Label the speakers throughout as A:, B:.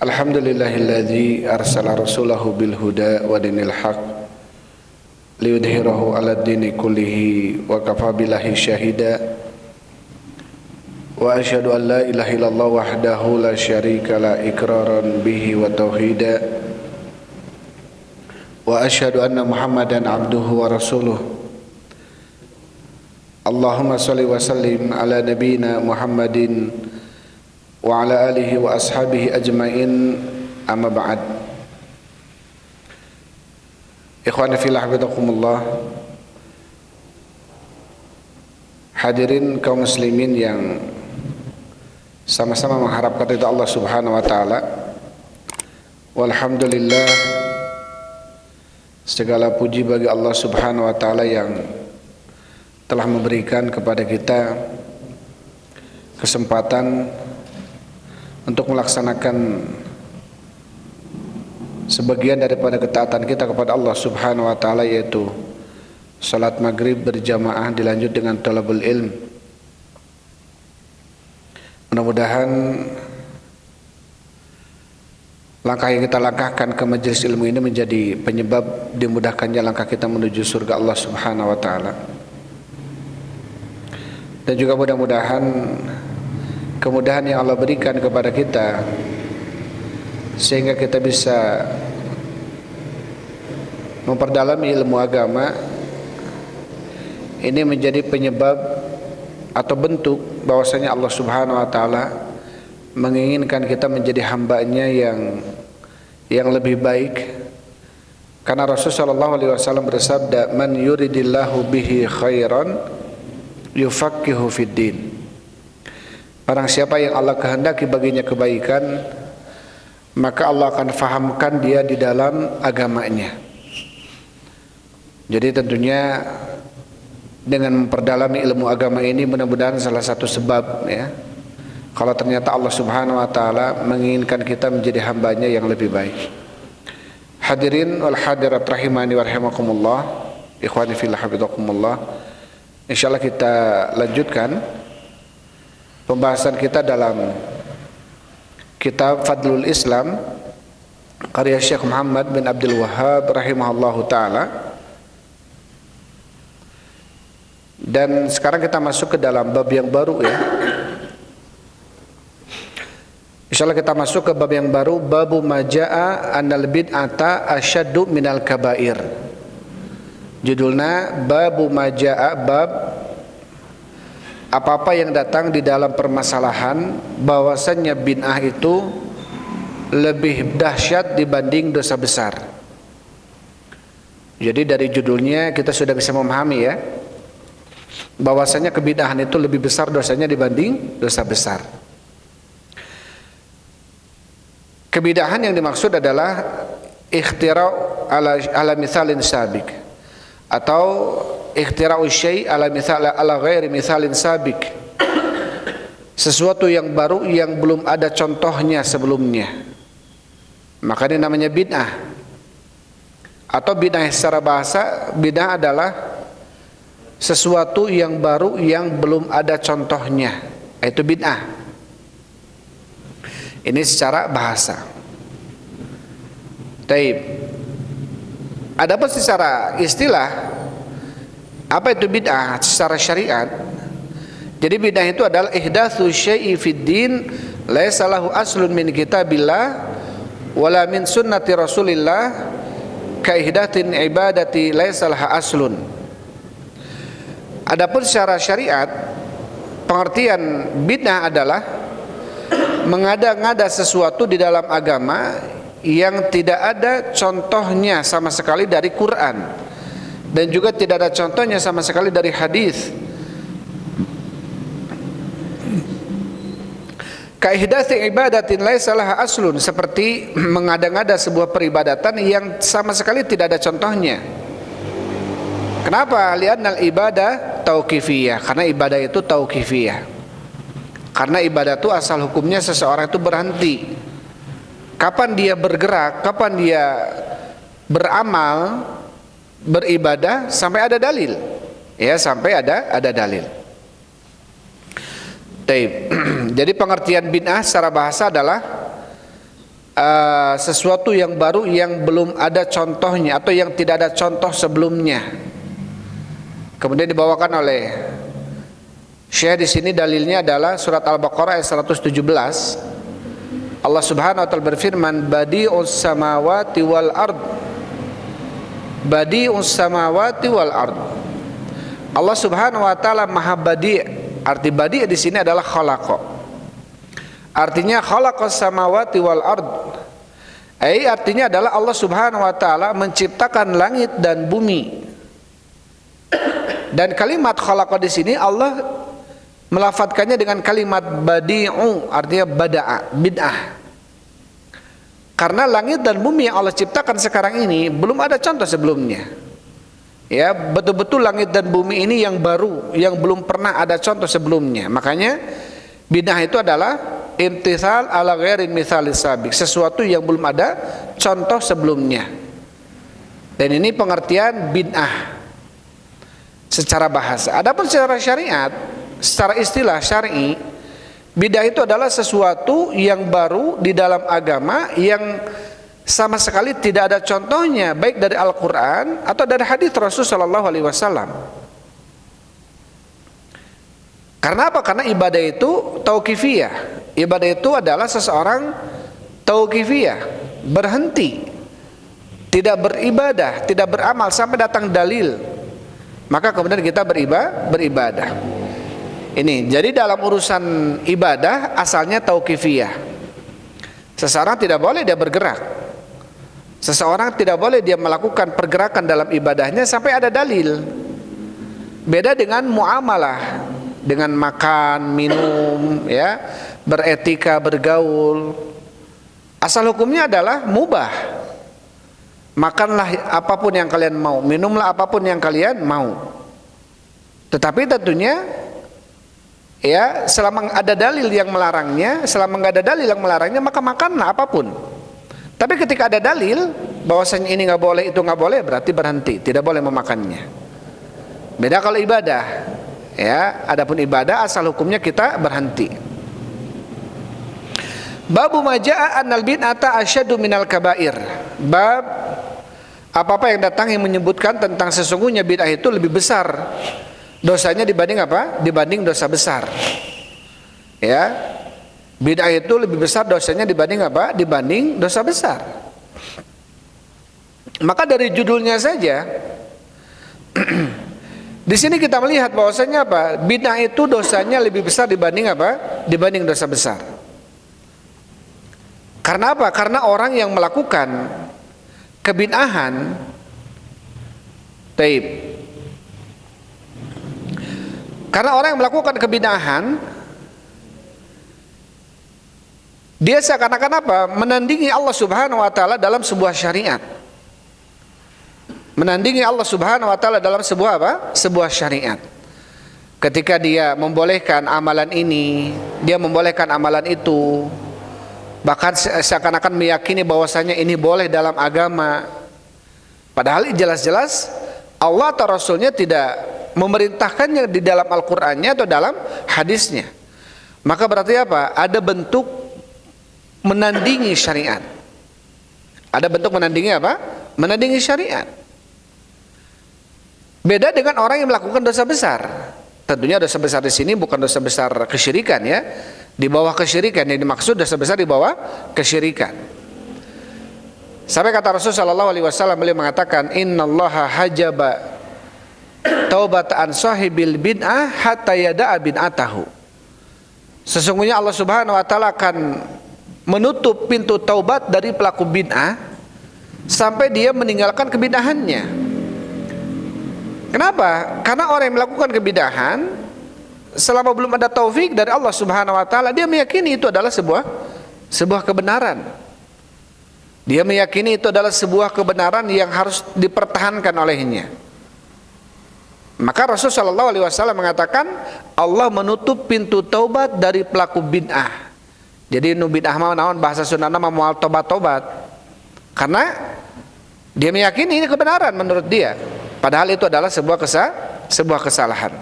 A: Alhamdulillahilladzi arsala rasulahu bil huda wa dinil haq liyudhhirahu 'alad dini kullihi wa kafa billahi syahida wa asyhadu an la ilaha illallah wahdahu la syarika la iqraran bihi wa tauhida wa asyhadu anna Muhammadan abduhu wa rasuluh. Allahumma shalli wa sallim ala nabiyyina Muhammadin wa ala alihi wa ashabihi ajmain, amma ba'd. Ikhwani fillah hafizakumullah, hadirin kaum muslimin yang sama-sama mengharapkan ridha Allah Subhanahu wa taala. Walhamdulillah, segala puji bagi Allah Subhanahu wa taala yang telah memberikan kepada kita kesempatan untuk melaksanakan sebagian daripada ketaatan kita kepada Allah Subhanahu wa taala, yaitu salat maghrib berjamaah dilanjut dengan talabul ilm. Mudah-mudahan langkah yang kita langkahkan ke majelis ilmu ini menjadi penyebab dimudahkannya langkah kita menuju surga Allah Subhanahu wa taala. Dan juga mudah-mudahan kemudahan yang Allah berikan kepada kita sehingga kita bisa memperdalami ilmu agama ini menjadi penyebab atau bentuk bahwasanya Allah Subhanahu wa taala menginginkan kita menjadi hambanya yang lebih baik, karena Rasulullah sallallahu alaihi wasallam bersabda, man yuridillahu bihi khairan yufaqihu fid din. Barang siapa yang Allah kehendaki baginya kebaikan, maka Allah akan fahamkan dia di dalam agamanya. Jadi tentunya dengan memperdalami ilmu agama ini mudah-mudahan salah satu sebab, ya, kalau ternyata Allah Subhanahu wa taala menginginkan kita menjadi hambanya yang lebih baik. Hadirin wal hadirat rahimani wa rahimakumullah, ikhwani fillah hafizakumullah. Insyaallah kita lanjutkan pembahasan kita dalam kitab Fadlul Islam karya Syekh Muhammad bin Abdul Wahhab rahimahullahu taala. Dan sekarang kita masuk ke dalam bab yang baru, ya. Insyaallah kita masuk ke bab yang baru, babu majaa annal bid'ata asyaddu minal kabair. Judulnya babu majaa, bab apa-apa yang datang di dalam permasalahan bahwasannya bid'ah itu lebih dahsyat dibanding dosa besar. Jadi dari judulnya kita sudah bisa memahami, ya, bahwasanya kebid'ahan itu lebih besar dosanya dibanding dosa besar. Kebid'ahan yang dimaksud adalah ikhtira' ala mithalin sabik, atau ikhtira'u syai' ala ghairi mithalin sabik, sesuatu yang baru yang belum ada contohnya sebelumnya, maka ini namanya bid'ah. Atau bid'ah secara bahasa, bid'ah adalah sesuatu yang baru yang belum ada contohnya, itu bid'ah. Ini secara bahasa. Taib. Adapun secara istilah, apa itu bid'ah secara syariat? Jadi bid'ah itu adalah ihdatsu syai'i fid din laisa lahu aslun min kitabillah wala min sunnati Rasulillah ka ihdatsin ibadati laisa laha aslun. Adapun secara syariat, pengertian bid'ah adalah mengada-ngada sesuatu di dalam agama yang tidak ada contohnya sama sekali dari Quran, dan juga tidak ada contohnya sama sekali dari hadis. Kaihdatsi ibadatin laisa laha aslun, seperti mengada-ngada sebuah peribadatan yang sama sekali tidak ada contohnya. Kenapa? Li'annal ibadah tauqifiyah, karena ibadah itu tauqifiyah. Karena ibadah itu asal hukumnya seseorang itu berhenti. Kapan dia bergerak, kapan dia beramal, beribadah, sampai ada dalil. Ya, sampai ada dalil. Taib. Jadi pengertian bid'ah secara bahasa adalah sesuatu yang baru yang belum ada contohnya atau yang tidak ada contoh sebelumnya. Kemudian dibawakan oleh Syekh di sini dalilnya adalah surat Al-Baqarah ayat 117. Allah Subhanahu wa taala berfirman, Badi'us samawati wal ard. Badi'us samawati wal ard. Allah Subhanahu wa taala Maha Badi'. Arti Badi' di sini adalah khalaqa. Artinya khalaqas samawati wal ard. Artinya adalah Allah Subhanahu wa taala menciptakan langit dan bumi. Dan kalimat khalaqa di sini Allah melafadzkannya dengan kalimat badi'u, artinya bada'a, bid'ah. Karena langit dan bumi yang Allah ciptakan sekarang ini belum ada contoh sebelumnya. Ya, betul-betul langit dan bumi ini yang baru, yang belum pernah ada contoh sebelumnya. Makanya bid'ah itu adalah imtithal ala ghairi mitsalis sabiq, sesuatu yang belum ada contoh sebelumnya. Dan ini pengertian bid'ah secara bahasa. Adapun secara syariat, secara istilah syar'i, bid'ah itu adalah sesuatu yang baru di dalam agama yang sama sekali tidak ada contohnya, baik dari Al-Quran atau dari hadis Rasulullah SAW. Karena apa? Karena ibadah itu tauqifiyah. Ibadah itu adalah seseorang tauqifiyah, berhenti, tidak beribadah, tidak beramal sampai datang dalil, maka kemudian kita beribadah. Ini jadi dalam urusan ibadah asalnya tauqifiyah. Seseorang tidak boleh dia bergerak. Seseorang tidak boleh dia melakukan pergerakan dalam ibadahnya sampai ada dalil. Beda dengan muamalah, dengan makan, minum, ya, beretika, bergaul. Asal hukumnya adalah mubah. Makanlah apapun yang kalian mau, minumlah apapun yang kalian mau. Tetapi tentunya, ya, selama ada dalil yang melarangnya, selama nggak ada dalil yang melarangnya, maka makanlah apapun. Tapi ketika ada dalil bahwasanya ini nggak boleh, itu nggak boleh, berarti berhenti, tidak boleh memakannya. Beda kalau ibadah, ya. Adapun ibadah asal hukumnya kita berhenti. Babu majaa annal bid'ata asyaddu minal kabair. Bab apa-apa yang datang yang menyebutkan tentang sesungguhnya bid'ah itu lebih besar dosanya dibanding apa? Dibanding dosa besar. Ya. Bid'ah itu lebih besar dosanya dibanding apa? Dibanding dosa besar. Maka dari judulnya saja di sini kita melihat bahwasanya apa? Bid'ah itu dosanya lebih besar dibanding apa? Dibanding dosa besar. Karena apa? Karena orang yang melakukan kebid'ahan, taib. Karena orang yang melakukan kebid'ahan, dia seakan-akan apa? Menandingi Allah Subhanahu wa taala dalam sebuah syariat. Menandingi Allah Subhanahu wa taala dalam sebuah apa? Sebuah syariat. Ketika dia membolehkan amalan ini, dia membolehkan amalan itu, bahkan seakan-akan meyakini bahwasanya ini boleh dalam agama. Padahal jelas-jelas Allah atau Rasulnya tidak memerintahkannya di dalam Al-Qur'annya atau dalam hadisnya. Maka berarti apa? Ada bentuk menandingi syariat. Ada bentuk menandingi apa? Menandingi syariat. Beda dengan orang yang melakukan dosa besar. Tentunya dosa besar di sini bukan dosa besar kesyirikan, ya. Di bawah kesyirikan, yang dimaksud dosa besar di bawah kesyirikan. Sampai kata Rasulullah SAW, beliau mengatakan, Innallaha hajaba taubat an sahibil bid'ah hatta yada'a bid'atahu. Sesungguhnya Allah Subhanahu wa taala akan menutup pintu taubat dari pelaku bid'ah sampai dia meninggalkan kebid'ahannya. Kenapa? Karena orang yang melakukan kebid'ahan selama belum ada taufik dari Allah Subhanahu wa taala, dia meyakini itu adalah sebuah kebenaran. Dia meyakini itu adalah sebuah kebenaran yang harus dipertahankan olehnya. Maka Rasulullah SAW mengatakan Allah menutup pintu taubat dari pelaku bid'ah. Jadi nu bid'ah mah naon bahasa Sundana mah moal tobat-tobat. Karena dia meyakini ini kebenaran menurut dia. Padahal itu adalah sebuah kesalahan.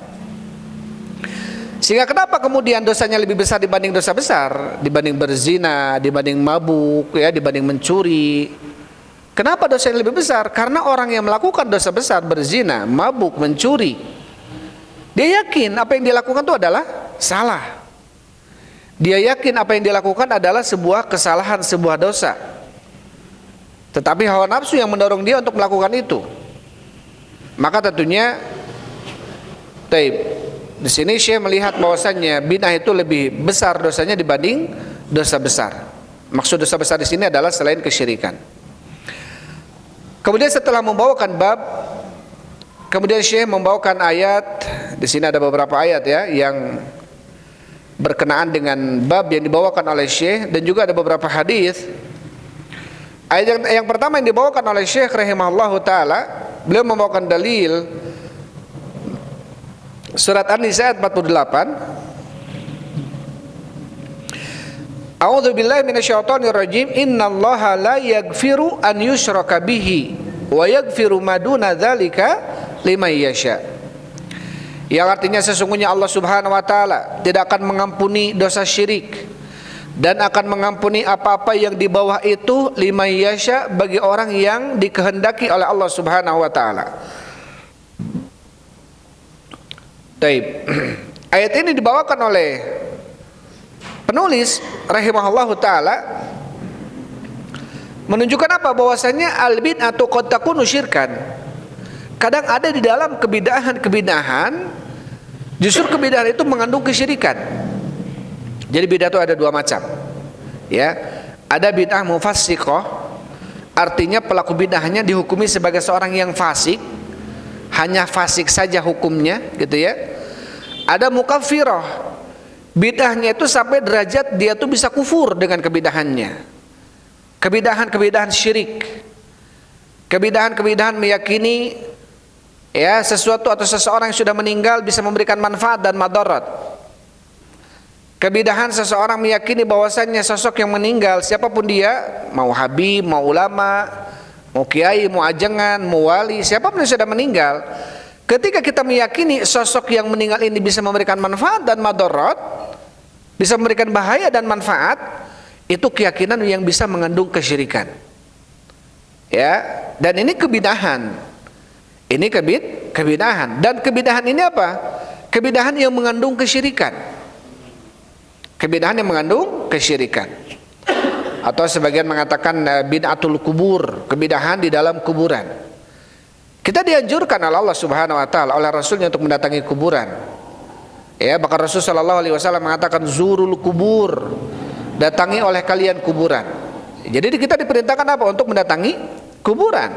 A: Sehingga kenapa kemudian dosanya lebih besar dibanding dosa besar, dibanding berzina, dibanding mabuk, ya, dibanding mencuri. Kenapa dosanya lebih besar? Karena orang yang melakukan dosa besar, berzina, mabuk, mencuri, dia yakin apa yang dilakukan itu adalah salah. Dia yakin apa yang dilakukan adalah sebuah kesalahan, sebuah dosa. Tetapi hawa nafsu yang mendorong dia untuk melakukan itu. Maka tentunya di sini Syekh melihat bahwasannya bid'ah itu lebih besar dosanya dibanding dosa besar. Maksud dosa besar di sini adalah selain kesyirikan. Kemudian setelah membawakan bab, kemudian Syekh membawakan ayat. Di sini ada beberapa ayat ya yang berkenaan dengan bab yang dibawakan oleh Syekh, dan juga ada beberapa hadis. Ayat yang pertama yang dibawakan oleh Syekh rahimahullahu taala, beliau membawakan dalil surat An-Nisa ayat 48. A'udzu billahi minasyaitonir rajim. Innallaha la yaghfiru an yushraka bihi wa yaghfiru ma duna dzalika liman yasha. Yang artinya sesungguhnya Allah Subhanahu wa taala tidak akan mengampuni dosa syirik dan akan mengampuni apa-apa yang di bawah itu liman yasha, bagi orang yang dikehendaki oleh Allah Subhanahu wa taala. Taib. Ayat ini dibawakan oleh penulis rahimahullahu taala menunjukkan apa? Bahwasanya al-bid'atu qad takunu syirkan. Kadang ada di dalam kebidahan justru kebidahan itu mengandung kesyirikan. Jadi bid'ah itu ada dua macam. Ya, ada bid'ah mufassiqah, artinya pelaku bid'ahnya dihukumi sebagai seorang yang fasik, hanya fasik saja hukumnya, gitu ya. Ada mukaffirah, bid'ahnya itu sampai derajat dia tuh bisa kufur dengan kebidahannya. Kebidahan syirik, kebidahan meyakini ya sesuatu atau seseorang yang sudah meninggal bisa memberikan manfaat dan madarat. Kebidahan seseorang meyakini bahwasannya sosok yang meninggal, siapapun dia, mau habib, mau ulama, mau kiai, mau ajengan, mau wali, siapapun yang sudah meninggal, ketika kita meyakini sosok yang meninggal ini bisa memberikan manfaat dan madarat, bisa memberikan bahaya dan manfaat, itu keyakinan yang bisa mengandung kesyirikan. Ya, dan ini kebidahan. Ini kebidahan. Dan kebidahan ini apa? Kebidahan yang mengandung kesyirikan. Kebidahan yang mengandung kesyirikan. Atau sebagian mengatakan bid'atul kubur, kebidahan di dalam kuburan. Kita dianjurkan oleh Allah Subhanahu wa taala, oleh Rasulnya untuk mendatangi kuburan. Ya, bahkan Rasul sallallahu alaihi wasallam mengatakan zurul kubur, datangi oleh kalian kuburan. Jadi kita diperintahkan apa? Untuk mendatangi kuburan.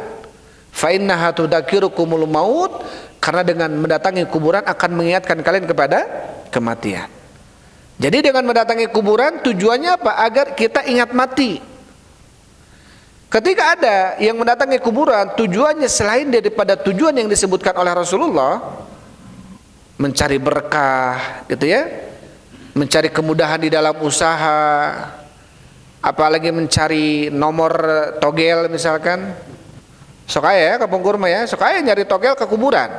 A: Fa innaha tudzakirukumul maut, karena dengan mendatangi kuburan akan mengingatkan kalian kepada kematian. Jadi dengan mendatangi kuburan tujuannya apa? Agar kita ingat mati. Ketika ada yang mendatangi kuburan, tujuannya selain daripada tujuan yang disebutkan oleh Rasulullah, mencari berkah, gitu ya, mencari kemudahan di dalam usaha, apalagi mencari nomor togel misalkan. Sok aya ya kampung kurma ya, sok aya nyari togel ke kuburan.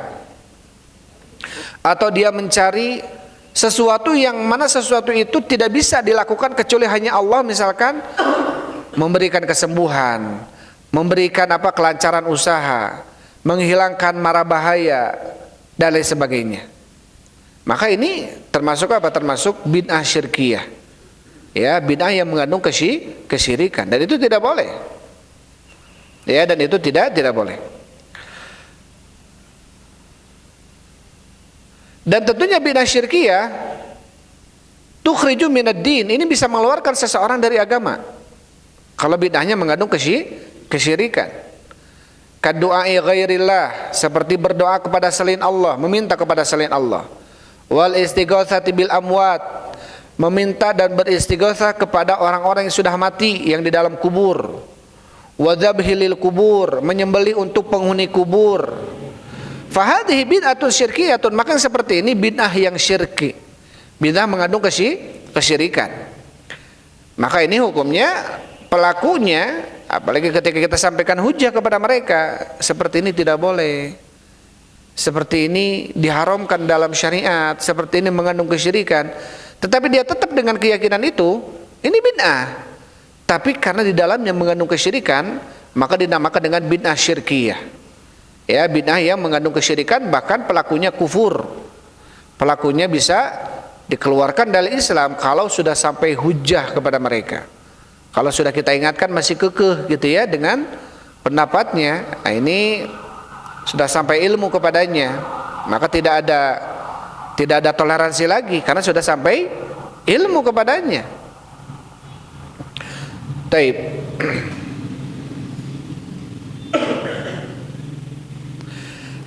A: Atau dia mencari sesuatu yang mana sesuatu itu tidak bisa dilakukan kecuali hanya Allah, misalkan memberikan kesembuhan, memberikan kelancaran usaha, menghilangkan mara bahaya dan lain sebagainya. Maka ini termasuk apa? Termasuk bid'ah syirkiyah. Ya, bid'ah yang mengandung kesyirikan, dan itu tidak boleh. Ya, dan itu tidak boleh. Dan tentunya bid'ah syirkiyah tukhriju minad din, ini bisa mengeluarkan seseorang dari agama kalau bid'ahnya mengandung kesyirikan. Kadu'ai ghairillah, seperti berdoa kepada selain Allah, meminta kepada selain Allah. Wal istighatsati bil amwat, meminta dan beristighatsah kepada orang-orang yang sudah mati, yang di dalam kubur. Wa dzabhilil kubur, menyembelih untuk penghuni kubur. Fahadhihi bid'atun syirkiyatun, maka seperti ini bid'ah yang syirki, bid'ah mengandung kesyirikan. Maka ini hukumnya pelakunya, apalagi ketika kita sampaikan hujah kepada mereka, seperti ini tidak boleh. seperti ini diharamkan dalam syariat, seperti ini mengandung kesyirikan, tetapi dia tetap dengan keyakinan itu, ini bid'ah. Tapi karena di dalamnya mengandung kesyirikan, maka dinamakan dengan bid'ah syirkiyah. Ya, bid'ah yang mengandung kesyirikan, bahkan pelakunya kufur. Pelakunya bisa dikeluarkan dari Islam kalau sudah sampai hujah kepada mereka. Kalau sudah kita ingatkan masih kekeh gitu ya dengan pendapatnya, nah ini sudah sampai ilmu kepadanya, maka tidak ada toleransi lagi karena sudah sampai ilmu kepadanya. Taib.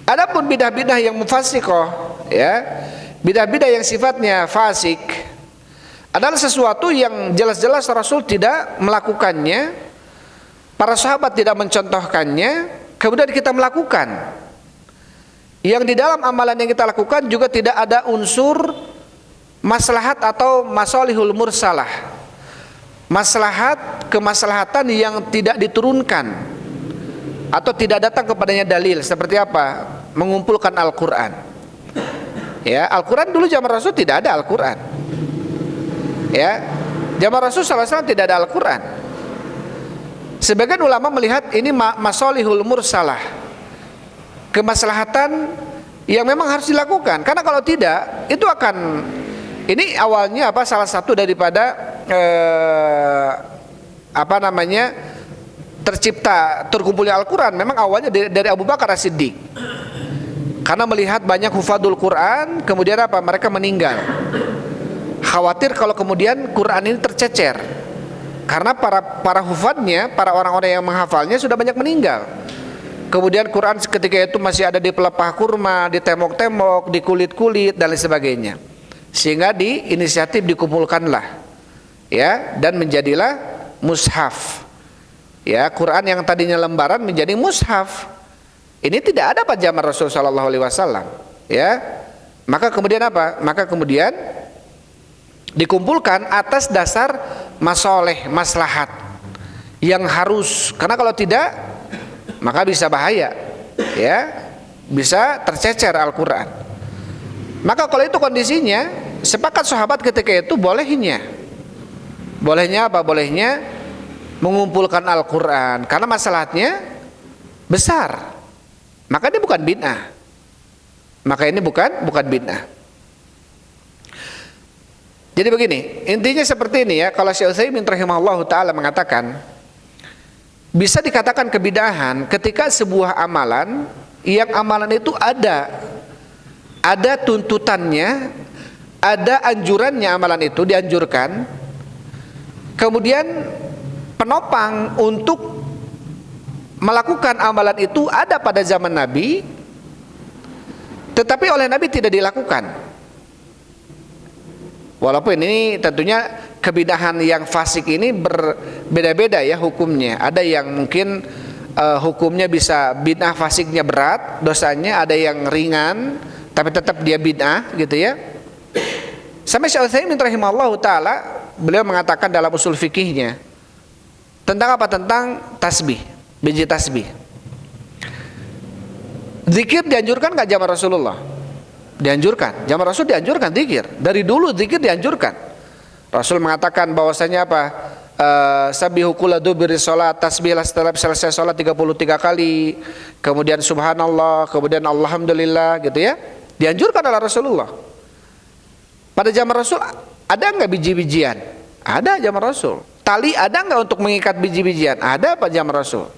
A: Adapun bidah-bidah yang mufassiqah, ya, bidah-bidah yang sifatnya fasik adalah sesuatu yang jelas-jelas Rasul tidak melakukannya, para sahabat tidak mencontohkannya, kemudian kita melakukan. Yang di dalam amalan yang kita lakukan juga tidak ada unsur maslahat atau masalihul mursalah, maslahat kemaslahatan yang tidak diturunkan atau tidak datang kepadanya dalil. Seperti apa? Mengumpulkan Al-Quran. Ya, Al-Quran dulu zaman Rasul tidak ada Al-Quran. Ya, zaman Rasul SAW tidak ada Al-Quran. Sebagian ulama melihat ini masalihul mursalah, kemaslahatan yang memang harus dilakukan. Karena kalau tidak, itu akan, ini awalnya apa? Salah satu daripada terkumpulnya Al-Quran memang awalnya dari Abu Bakar As-Siddiq. Karena melihat banyak hufadul Quran, kemudian apa? Mereka meninggal. Khawatir kalau kemudian Quran ini tercecer. Karena para hufadnya, para orang-orang yang menghafalnya sudah banyak meninggal. Kemudian Quran ketika itu masih ada di pelepah kurma, di tembok-tembok, di kulit-kulit dan lain sebagainya. Sehingga inisiatif dikumpulkanlah, ya, dan menjadilah mushaf. Ya, Quran yang tadinya lembaran menjadi mushaf. Ini tidak ada pada zaman Rasul sallallahu alaihi wasallam, ya. Maka kemudian apa? Maka kemudian dikumpulkan atas dasar masoleh, maslahat yang harus, karena kalau tidak maka bisa bahaya, ya, bisa tercecer Al-Quran. Maka kalau itu kondisinya, sepakat sahabat ketika itu bolehnya apa? Bolehnya mengumpulkan Al-Quran karena masalahnya besar. Maka ini bukan bid'ah. Maka ini bukan bid'ah. Jadi begini, intinya seperti ini ya. Kalau Syekh Utsaimin rahimahullahu taala mengatakan bisa dikatakan kebid'ahan ketika sebuah amalan yang amalan itu ada tuntutannya, ada anjurannya, amalan itu dianjurkan. Kemudian penopang untuk melakukan amalan itu ada pada zaman Nabi, tetapi oleh Nabi tidak dilakukan. Walaupun ini tentunya kebid'ahan yang fasik ini berbeda-beda ya hukumnya. Ada yang mungkin hukumnya bisa bid'ah fasiknya berat, dosanya, ada yang ringan tapi tetap dia bid'ah gitu ya. Sampai Syekh Utsaimin rahimahullahu taala beliau mengatakan dalam usul fikihnya tentang apa? Tentang tasbih, biji tasbih. Zikir dianjurkan enggak zaman Rasulullah? Dianjurkan. Zaman Rasul dianjurkan zikir. Dari dulu zikir dianjurkan. Rasul mengatakan bahwasanya apa? Sabihu kulla duburi salat, tasbihlah setelah selesai salat 33 kali. Kemudian subhanallah, kemudian alhamdulillah gitu ya. Dianjurkan oleh Rasulullah. Pada zaman Rasul ada enggak biji-bijian? Ada zaman Rasul. Tali ada enggak untuk mengikat biji-bijian? Ada pada zaman Rasul.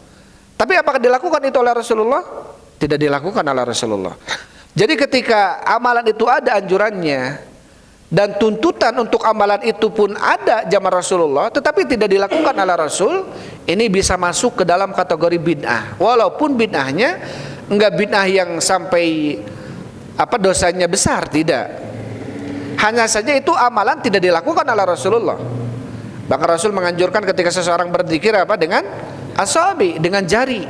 A: Tapi apakah dilakukan itu oleh Rasulullah? Tidak dilakukan oleh Rasulullah. Jadi ketika amalan itu ada anjurannya dan tuntutan untuk amalan itu pun ada zaman Rasulullah, tetapi tidak dilakukan oleh Rasul, ini bisa masuk ke dalam kategori bid'ah. Walaupun bid'ahnya enggak bid'ah yang sampai apa dosanya besar, tidak. Hanya saja itu amalan tidak dilakukan oleh Rasulullah. Bahkan Rasul menganjurkan ketika seseorang berzikir apa? Dengan asabi, dengan jari,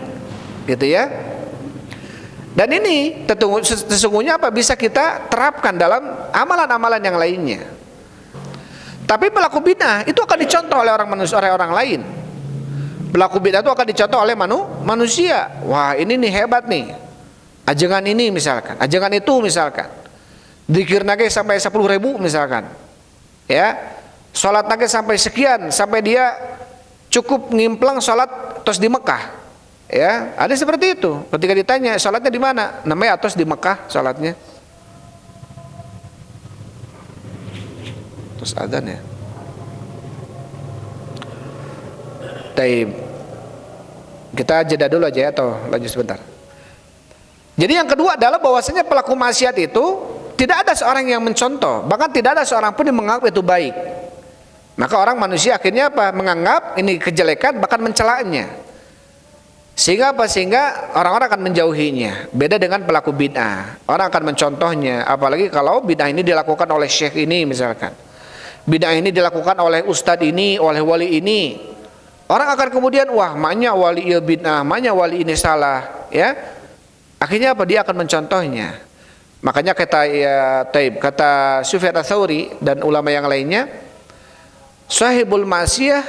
A: gitu ya. Dan ini sesungguhnya apa? Bisa kita terapkan dalam amalan-amalan yang lainnya. Tapi pelaku bid'ah itu akan dicontoh oleh orang lain. Pelaku bid'ah itu akan dicontoh oleh manusia. Wah, ini nih hebat nih. ajengan ini misalkan, ajengan itu misalkan, dzikir nage sampai 10.000 misalkan, ya, sholat nage sampai sekian, sampai dia cukup ngimplang sholat terus di Mekah, ya, ada seperti itu. Ketika ditanya sholatnya di mana, namanya atos di Mekah sholatnya, terus adzan ya. Taib, kita jeda dulu aja ya, atau lanjut sebentar. Jadi yang kedua adalah bahwasanya pelaku maksiat itu tidak ada seorang yang mencontoh, bahkan tidak ada seorang pun yang menganggap itu baik. Maka orang manusia akhirnya apa? Menganggap ini kejelekan, bahkan mencelanya. Sehingga apa? Sehingga orang-orang akan menjauhinya. Beda dengan pelaku bid'ah, orang akan mencontohnya. Apalagi kalau bid'ah ini dilakukan oleh syekh ini misalkan, bid'ah ini dilakukan oleh ustadz ini, oleh wali ini, orang akan kemudian, wah, maknya wali ini bid'ah, maknya wali ini salah, ya. Akhirnya apa? Dia akan mencontohnya. Makanya kata Sufyan Ats-Tsauri dan ulama yang lainnya, sahibul ma'siyah,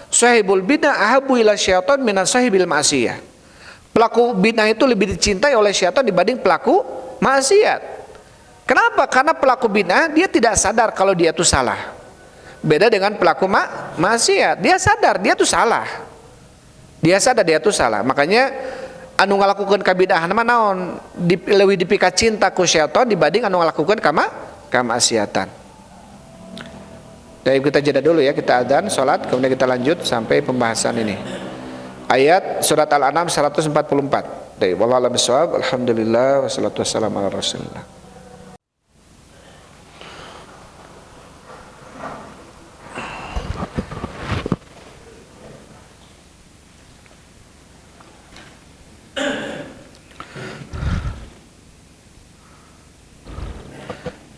A: sahibul bid'ah ahabbu ila syaitan minan sahibil ma'siyah. Pelaku bid'ah itu lebih dicintai oleh syaitan dibanding pelaku maksiat. Kenapa? Karena pelaku bid'ah dia tidak sadar kalau dia itu salah. Beda dengan pelaku maksiat, dia sadar dia itu salah. Dia sadar dia itu salah. Makanya anu ngalakukeun kabid'ahan mah naon? Leuwih dipika cinta ku syaitan dibanding anu ngalakukeun kamaksiatan. Baik, kita jeda dulu ya, kita adzan, salat, kemudian kita lanjut sampai pembahasan ini. Ayat surat Al-An'am 144. Baik, wallahu a'lam bishawab. Alhamdulillah wassalatu wassalamu ala Rasulillah.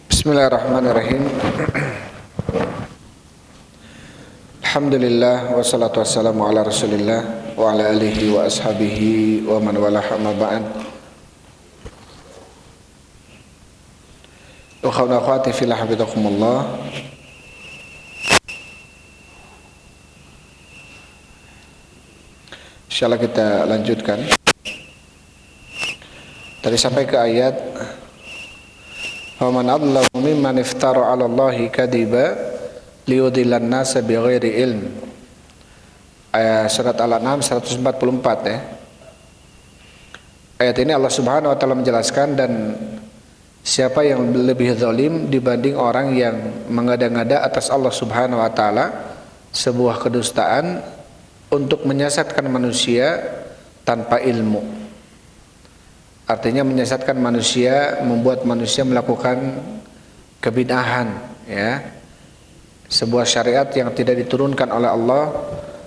A: Bismillahirrahmanirrahim. Alhamdulillah wassalatu wassalamu ala Rasulillah wa ala alihi wa ashabihi wa man walah, amma ba'd. Ukhwana akhwati fillah hafizakumullah. Insyaallah kita lanjutkan. Tadi sampai ke ayat Wa man adlamu mimman iftara 'ala Allahi kadiba liyudillan nasa bighairi ilm. Ayat surat Al-An'am 144 ya. Ayat ini Allah Subhanahu wa taala menjelaskan, dan siapa yang lebih zalim dibanding orang yang mengada-ngada atas Allah Subhanahu wa taala sebuah kedustaan untuk menyesatkan manusia tanpa ilmu. Artinya menyesatkan manusia, membuat manusia melakukan kebid'ahan, ya, sebuah syariat yang tidak diturunkan oleh Allah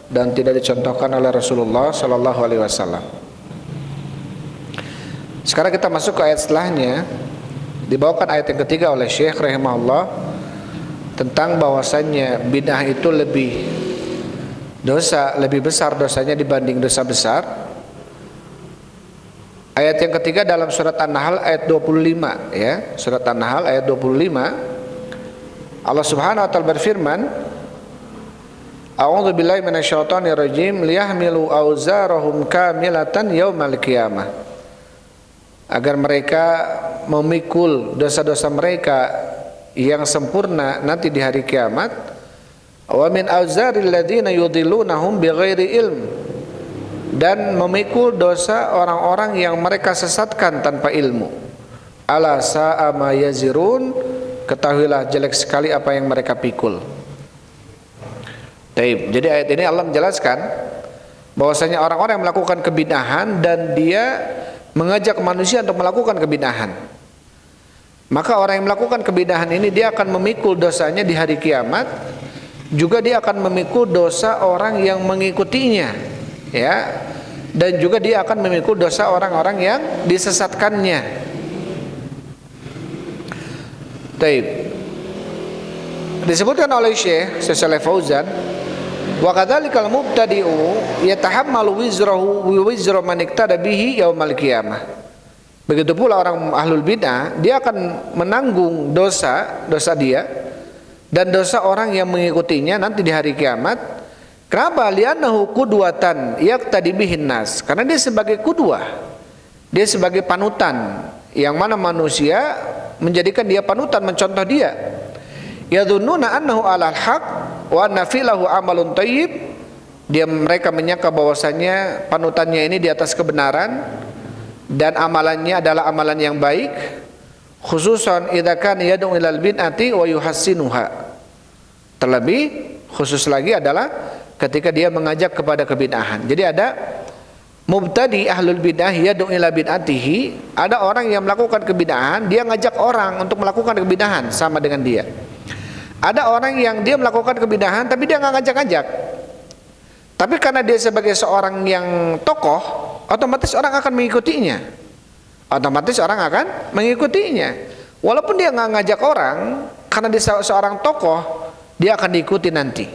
A: dan tidak dicontohkan oleh Rasulullah Sallallahu Alaihi Wasallam. Sekarang kita masuk ke ayat setelahnya, dibawakan ayat yang ketiga oleh Syekh rahimahullah tentang bahwasannya bid'ah itu lebih besar dosanya dibanding dosa besar. Ayat yang ketiga dalam surat An-Nahl ayat 25 ya. Surat An-Nahl ayat 25. Allah Subhanahu wa taala berfirman, A'udzu billahi minasyaitonir rajim, liyahmilu auzarahum kamilatan yaumal qiyamah. Agar mereka memikul dosa-dosa mereka yang sempurna nanti di hari kiamat. Wa min auzaril ladzina yudhillunahum bighairi ilm. Dan memikul dosa orang-orang yang mereka sesatkan tanpa ilmu. Ala sa'a ma yazirun, ketahuilah jelek sekali apa yang mereka pikul. Taib. Jadi ayat ini Allah menjelaskan bahwasanya orang-orang yang melakukan kebid'ahan dan dia mengajak manusia untuk melakukan kebid'ahan, maka orang yang melakukan kebid'ahan ini dia akan memikul dosanya di hari kiamat. Juga dia akan memikul dosa orang yang mengikutinya, ya, dan juga dia akan memikul dosa orang-orang yang disesatkannya. Taib. Disebutkan oleh Syekh Shalih Fauzan, wa kadzalikal mubtadi'u yatahammalu wizrahu wa wizra man iktada bihi yaumal qiyamah. Begitu pula orang ahlul bidah, dia akan menanggung dosa dia dan dosa orang yang mengikutinya nanti di hari kiamat. Kenapa? Li'annahu qudwatan yaqtadi bihin nas. Karena dia sebagai qudwah, Dia sebagai panutan, yang mana manusia menjadikan dia panutan, mencontoh dia. Yadhunnuna annahu 'alal haq wa anna fi'lahu amalun thayyib. Mereka menyangka bahwasanya panutannya ini di atas kebenaran dan amalannya adalah amalan yang baik, khususan idza kana yad'u ilal bid'ati wa yuhassinuha. Terlebih khusus lagi adalah ketika dia mengajak kepada kebid'ahan. Jadi ada mubtadi ahlul bid'ah yad'u ila bid'atihi, ada orang yang melakukan kebid'ahan, dia ngajak orang untuk melakukan kebid'ahan sama dengan dia. Ada orang yang dia melakukan kebid'ahan tapi dia nggak ngajak-ngajak. Tapi karena dia sebagai seorang yang tokoh, otomatis orang akan mengikutinya. Otomatis orang akan mengikutinya. Walaupun dia nggak ngajak orang, karena dia seorang tokoh, dia akan diikuti nanti.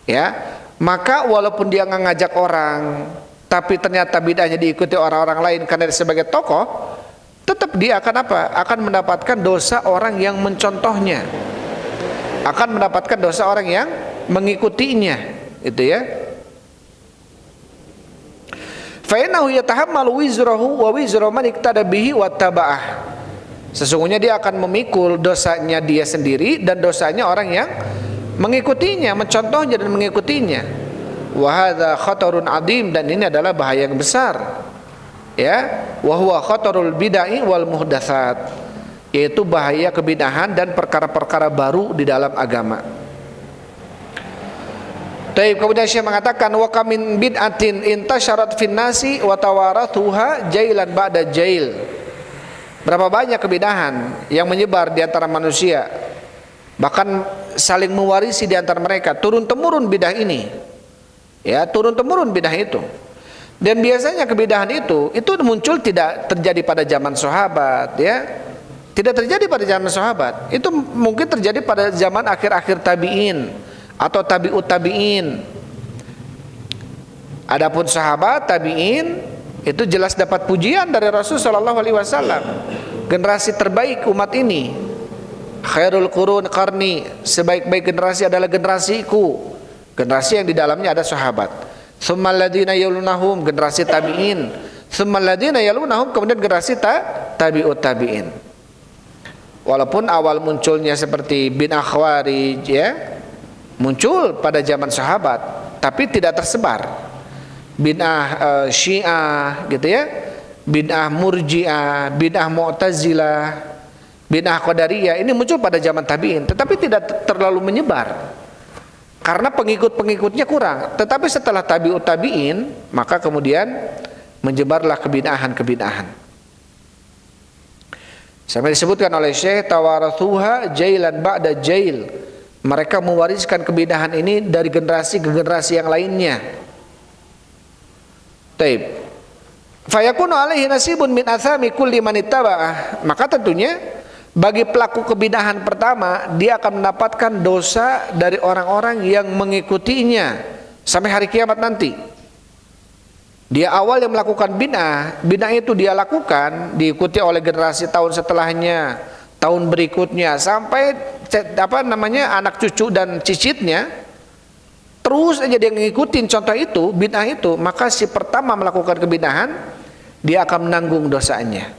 A: Ya, maka walaupun dia nggak ngajak orang, tapi ternyata bid'ahnya diikuti orang-orang lain karena dia sebagai tokoh, tetap dia akan apa? Akan mendapatkan dosa orang yang mencontohnya, akan mendapatkan dosa orang yang mengikutinya, itu ya. Fa innahu yatahammalu wizrahu wa wizra man iktada bihi wattaba'ah. Sesungguhnya dia akan memikul dosanya dia sendiri dan dosanya orang yang mengikutinya, mencontohnya dan mengikutinya. Wa hadza khatarun 'adzim, dan ini adalah bahaya yang besar. Ya, wa huwa khatarul bid'ah wal muhdatsat, yaitu bahaya kebid'ahan dan perkara-perkara baru di dalam agama. Taib, kemudian Syekh mengatakan wa kamin bid'atin intasyarat fin nasi wa tawarathuha jailan ba'da jail. Berapa banyak kebid'ahan yang menyebar di antara manusia, bahkan saling mewarisi di antara mereka, turun temurun bidah ini. Ya, turun temurun bidah itu. Dan biasanya kebid'ahan itu muncul tidak terjadi pada zaman sahabat, ya. Tidak terjadi pada zaman sahabat. Itu mungkin terjadi pada zaman akhir-akhir tabi'in atau tabi'ut tabi'in. Adapun sahabat tabi'in itu jelas dapat pujian dari Rasul sallallahu alaihi wasallam. Generasi terbaik umat ini, khairul qurun qarni, sebaik-baik generasi adalah generasiku. Generasi yang di dalamnya ada sahabat. Tsummal ladzina yalunahum, generasi tabi'in. Tsummal ladzina yalunahum, kemudian generasi tabi'ut tabi'in. Walaupun awal munculnya seperti bid'ah khawarij, ya, muncul pada zaman sahabat, tapi tidak tersebar. Bid'ah Syiah, gitu ya, bid'ah Murji'ah, bid'ah Mu'tazilah, bid'ah Qadariyah, ini muncul pada zaman tabi'in, tetapi tidak terlalu menyebar karena pengikut-pengikutnya kurang. Tetapi setelah tabi'ut tabi'in, maka kemudian menyebarlah kebid'ahan-kebid'ahan. Sampai disebutkan oleh Syekh, tawarathuha jailan ba'da jail. Mereka mewariskan kebid'ahan ini dari generasi ke generasi yang lainnya. Taib. Fayakunu alaihi nasibun min athami kulli man ittaba'ah. Maka tentunya bagi pelaku kebid'ahan pertama, dia akan mendapatkan dosa dari orang-orang yang mengikutinya sampai hari kiamat nanti. Dia awal yang melakukan bid'ah, bid'ah itu dia lakukan, diikuti oleh generasi tahun setelahnya, tahun berikutnya, sampai anak cucu dan cicitnya, terus aja dia ngikutin contoh itu, bid'ah itu. Maka si pertama melakukan kebid'ahan, dia akan menanggung dosanya.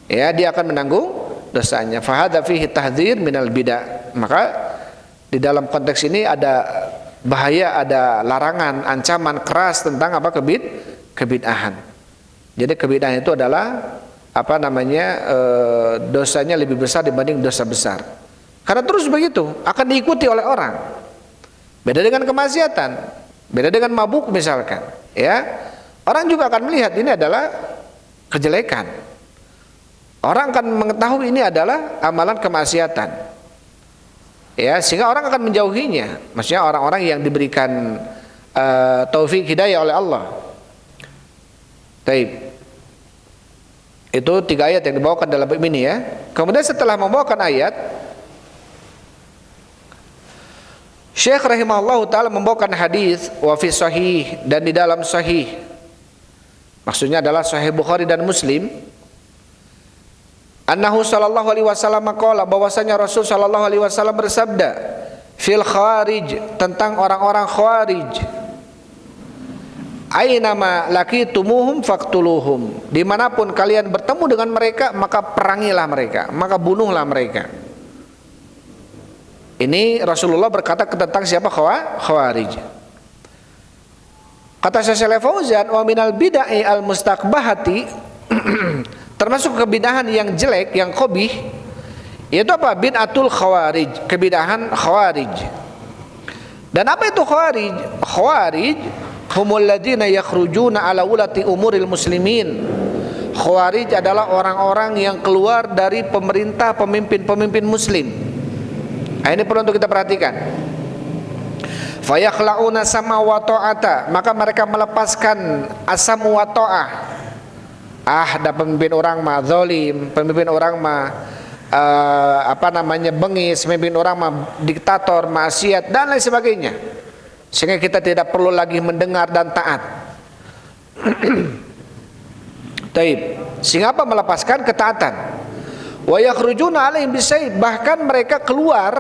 A: Ya, dia akan menanggung dosanya. Fahadha fihi tahdzir minal bid'ah. Maka di dalam konteks ini ada bahaya, ada larangan, ancaman keras tentang kebid'ahan. Jadi kebid'ahan itu adalah dosanya lebih besar dibanding dosa besar. Karena terus begitu akan diikuti oleh orang. Beda dengan kemaksiatan, beda dengan mabuk misalkan, ya. Orang juga akan melihat ini adalah kejelekan. Orang akan mengetahui ini adalah amalan kemaksiatan. Ya, sehingga orang akan menjauhinya. Maksudnya orang-orang yang diberikan taufik hidayah oleh Allah. Taib. Itu 3 ayat yang dibawakan dalam bab ini, ya. Kemudian setelah membawakan ayat, Syekh rahimahullah ta'ala membawakan hadis wa fi sahih, dan di dalam sahih, maksudnya adalah sahih Bukhari dan Muslim, annahu sallallahu alaihi wasallam qala, bahwasanya Rasul sallallahu alaihi wasallam bersabda, fil khawarij, tentang orang-orang khawarij, Ainama laqitumuhum faqtuluhum. Dimanapun kalian bertemu dengan mereka, maka perangilah mereka, maka bunuhlah mereka. Ini Rasulullah berkata tentang siapa? Khawarij. Kata Syekh Fauzan, wa minal bid'ah al mustaqbahati, termasuk kebidahan yang jelek, yang qabih, yaitu apa? Bid'atul khawarij, kebidahan khawarij. Dan apa itu khawarij? Khawarij humul ladzina yakhrujuna ala ulati umuril muslimin. Khawarij adalah orang-orang yang keluar dari pemerintah, pemimpin-pemimpin muslim. Nah, ini perlu untuk kita perhatikan. Fayakhla'una sama wa ta'ata, maka mereka melepaskan asam wa ta'ah. Ada pemimpin orang mah zalim, pemimpin orang mah bengis, pemimpin orang mah diktator, maksiat dan lain sebagainya. Sehingga kita tidak perlu lagi mendengar dan taat. Taib. Sehingga apa? Melepaskan ketaatan. Wa yakhrujuna alaihim bisayf, bahkan mereka keluar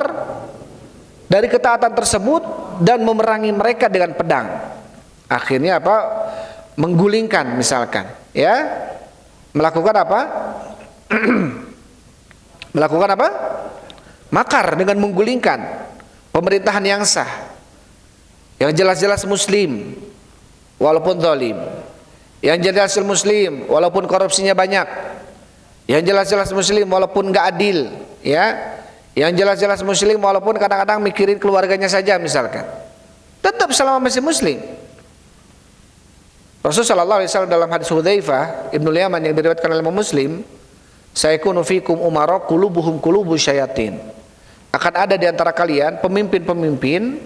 A: dari ketaatan tersebut dan memerangi mereka dengan pedang. Akhirnya apa? Menggulingkan misalkan, ya. Melakukan apa? Melakukan apa? Makar dengan menggulingkan pemerintahan yang sah, yang jelas-jelas muslim walaupun zalim, yang jelas muslim walaupun korupsinya banyak, yang jelas-jelas muslim walaupun enggak adil, ya, yang jelas-jelas muslim walaupun kadang-kadang mikirin keluarganya saja misalkan, tetap selama masih muslim. Rasulullah SAW dalam hadis Hudzaifah Ibnu Yaman yang diriwayatkan oleh Imam Muslim, sayakunu fikum umara qulubuhum qulubus syayatin, akan ada di antara kalian pemimpin-pemimpin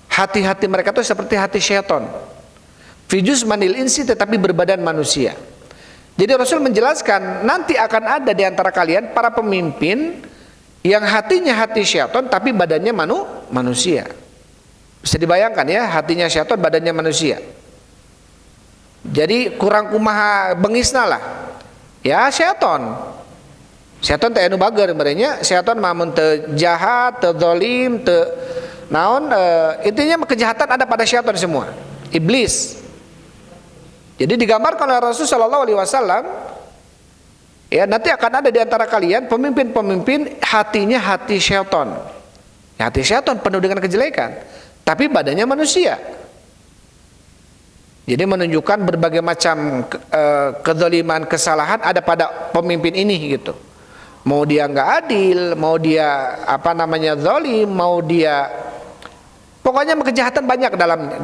A: hati-hati mereka itu seperti hati syaitan, fi juzmanil insi, tetapi berbadan manusia. Jadi Rasul menjelaskan nanti akan ada di antara kalian para pemimpin yang hatinya hati syaitan tapi badannya manusia. Bisa dibayangkan ya, hatinya syaitan badannya manusia. Jadi kurang kumaha bengisna lah. Ya syaitan. Syaitan teh anu bager merenya, syaitan mah mun teu jahat, teu zalim, teu naon, intinya kejahatan ada pada syaitan semua. Iblis. Jadi digambarkan oleh Rasul sallallahu alaihi wasallam, ya nanti akan ada di antara kalian pemimpin-pemimpin hatinya hati syaitan. Ya, hati syaitan penuh dengan kejelekan, tapi badannya manusia. Jadi menunjukkan berbagai macam kezaliman, kesalahan ada pada pemimpin ini gitu. Mau dia nggak adil, mau dia zalim, mau dia pokoknya kejahatan banyak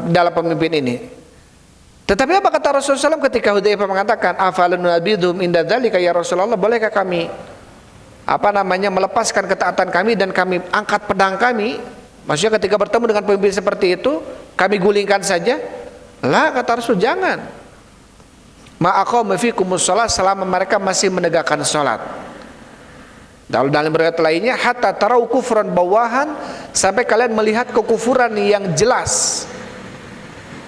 A: dalam pemimpin ini. Tetapi apa kata Rasulullah SAW ketika Hudzaifah mengatakan afalun nabidhum inda dzalika ya Rasulullah, bolehkah kami melepaskan ketaatan kami dan kami angkat pedang kami? Maksudnya ketika bertemu dengan pemimpin seperti itu kami gulingkan saja? Lah, kata Rasul, jangan. Ma'aqama fikumus shalah, selama mereka masih menegakkan salat. Dalam riwayat lainnya, hatta tarau kufran bawahan, sampai kalian melihat kekufuran yang jelas.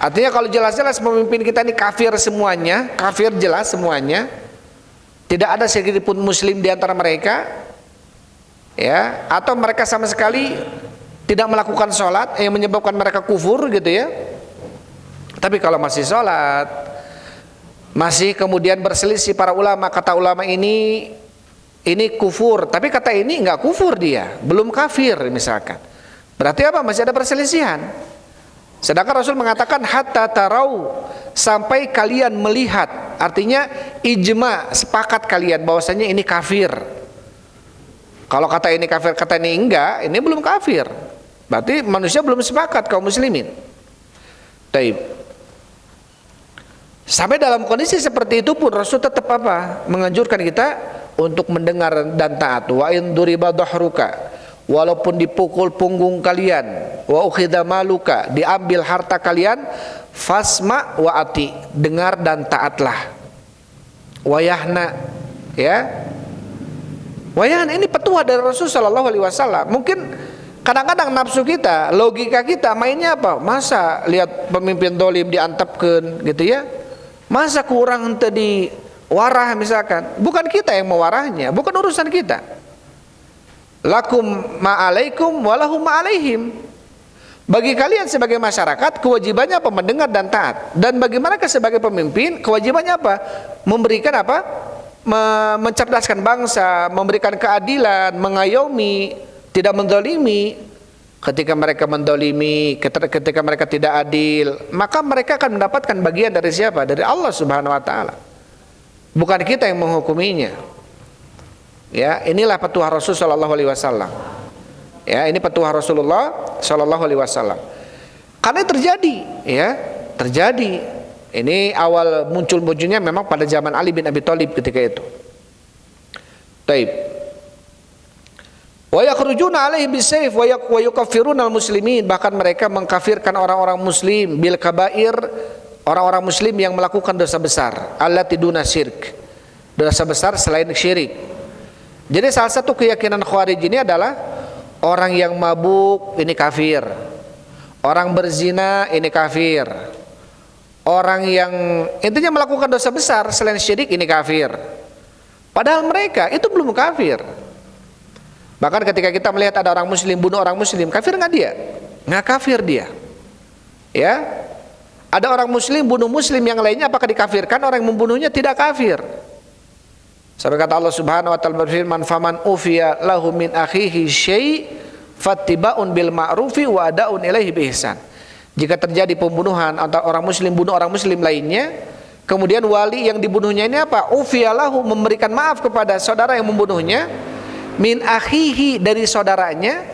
A: Artinya kalau jelas-jelas pemimpin kita ini kafir semuanya, kafir jelas semuanya, tidak ada sedikit pun muslim di antara mereka, ya, atau mereka sama sekali tidak melakukan salat yang menyebabkan mereka kufur gitu ya. Tapi kalau masih sholat, masih kemudian berselisih para ulama, kata ulama ini kufur, tapi kata ini enggak kufur, dia belum kafir misalkan, berarti apa? Masih ada perselisihan. Sedangkan Rasul mengatakan hatta tarau, sampai kalian melihat, artinya ijma, sepakat kalian bahwasanya ini kafir. Kalau kata ini kafir, kata ini enggak, ini belum kafir, berarti manusia belum sepakat, kaum muslimin. Taib. Sampai dalam kondisi seperti itu pun Rasul tetap apa? Menganjurkan kita untuk mendengar dan taat. Wa in duriba dhahruka, walaupun dipukul punggung kalian, wa ukhidha maluka, diambil harta kalian, fasma wa ati, dengar dan taatlah. Wayahna, ya. Wayahna ini petua dari Rasul sallallahu alaihi wasallam. Mungkin kadang-kadang nafsu kita, logika kita mainnya apa? Masa lihat pemimpin dolim diantepkeun gitu ya? Masa kurang tadi warah misalkan? Bukan kita yang mewarahnya, bukan urusan kita. Lakum ma'alaikum walahum ma'alaihim.
B: Bagi kalian sebagai masyarakat, kewajibannya apa? Mendengar dan taat. Dan bagi mereka sebagai pemimpin, kewajibannya apa? Memberikan apa? Mencerdaskan bangsa, memberikan keadilan, mengayomi, tidak mendolimi. Ketika mereka mendolimi, ketika mereka tidak adil, maka mereka akan mendapatkan bagian dari siapa? Dari Allah Subhanahu wa taala. Bukan kita yang menghukuminya. Ya, inilah petuah Rasul sallallahu alaihi wasallam. Ya, ini petuah Rasulullah sallallahu alaihi wasallam. Karena terjadi, ya, terjadi. Ini awal munculnya memang pada zaman Ali bin Abi Thalib ketika itu. Taib. Wa yakhrujuna alaihi bisayf wa yukaffiruna al-muslimin, bahkan mereka mengkafirkan orang-orang muslim bil kabair, orang-orang muslim yang melakukan dosa besar, allati duna syirk. Dosa besar selain syirik. Jadi salah satu keyakinan Khawarij ini adalah orang yang mabuk ini kafir, orang berzina ini kafir, orang yang intinya melakukan dosa besar selain syirik ini kafir. Padahal mereka itu belum kafir. Bahkan ketika kita melihat ada orang muslim bunuh orang muslim, kafir nggak dia? Nggak kafir dia. Ya, ada orang muslim bunuh muslim yang lainnya, apakah dikafirkan? Orang yang membunuhnya tidak kafir. Sampai kata Allah Subhanahu wa taala berfirman, "Faman ufiya lahu min akhihi syai' fattiba'un bil ma'rufi wa ada'un ilaihi bi ihsan." Jika terjadi pembunuhan antara orang muslim bunuh orang muslim lainnya, kemudian wali yang dibunuhnya ini apa? Ufiya lahu, memberikan maaf kepada saudara yang membunuhnya, min akhihi, dari saudaranya.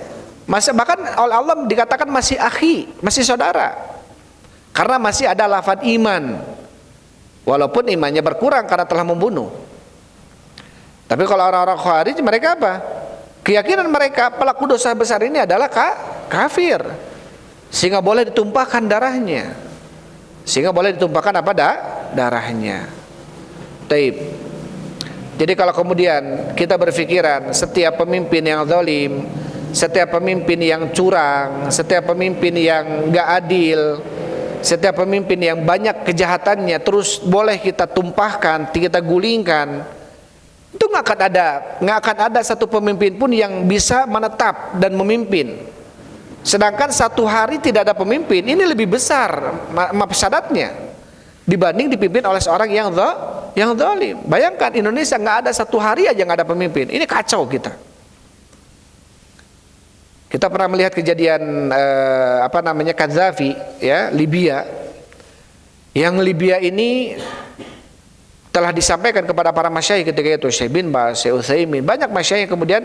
B: Bahkan oleh Allah dikatakan masih akhi, masih saudara. Karena masih ada lafaz iman. Walaupun imannya berkurang karena telah membunuh. Tapi kalau orang-orang Khawarij, mereka apa? Keyakinan mereka pelaku dosa besar ini adalah kafir, sehingga boleh ditumpahkan darahnya, sehingga boleh ditumpahkan apa? Darahnya. Taib. Jadi kalau kemudian kita berpikiran setiap pemimpin yang zalim, setiap pemimpin yang curang, setiap pemimpin yang nggak adil, setiap pemimpin yang banyak kejahatannya terus boleh kita tumpahkan, kita gulingkan, itu nggak akan ada satu pemimpin pun yang bisa menetap dan memimpin. Sedangkan satu hari tidak ada pemimpin, ini lebih besar mafsadatnya dibanding dipimpin oleh seorang yang zalim. Bayangkan Indonesia nggak ada satu hari aja nggak ada pemimpin, ini kacau kita. Kita pernah melihat kejadian Qaddafi, ya, Libya. Yang Libya ini telah disampaikan kepada para masyayikh ketika itu, Syekh bin Baz, Syekh Utsaimin, banyak masyayikh kemudian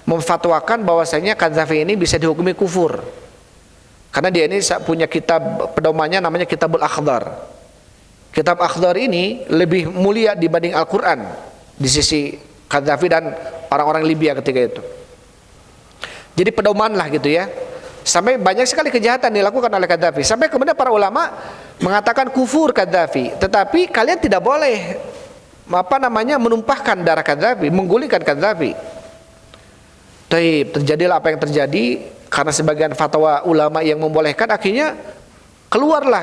B: memfatwakan bahwasanya Qaddafi ini bisa dihukumi kufur. Karena dia ini punya kitab pedomannya namanya Kitabul Akhdar. Kitab Akhdar ini lebih mulia dibanding Al-Qur'an di sisi Qaddafi dan orang-orang Libya ketika itu. Jadi pedoman lah gitu ya. Sampai banyak sekali kejahatan dilakukan oleh Qaddafi. Sampai kemudian para ulama mengatakan kufur Qaddafi. Tetapi kalian tidak boleh menumpahkan darah Qaddafi, menggulingkan Qaddafi. Terjadilah apa yang terjadi karena sebagian fatwa ulama yang membolehkan, akhirnya keluarlah,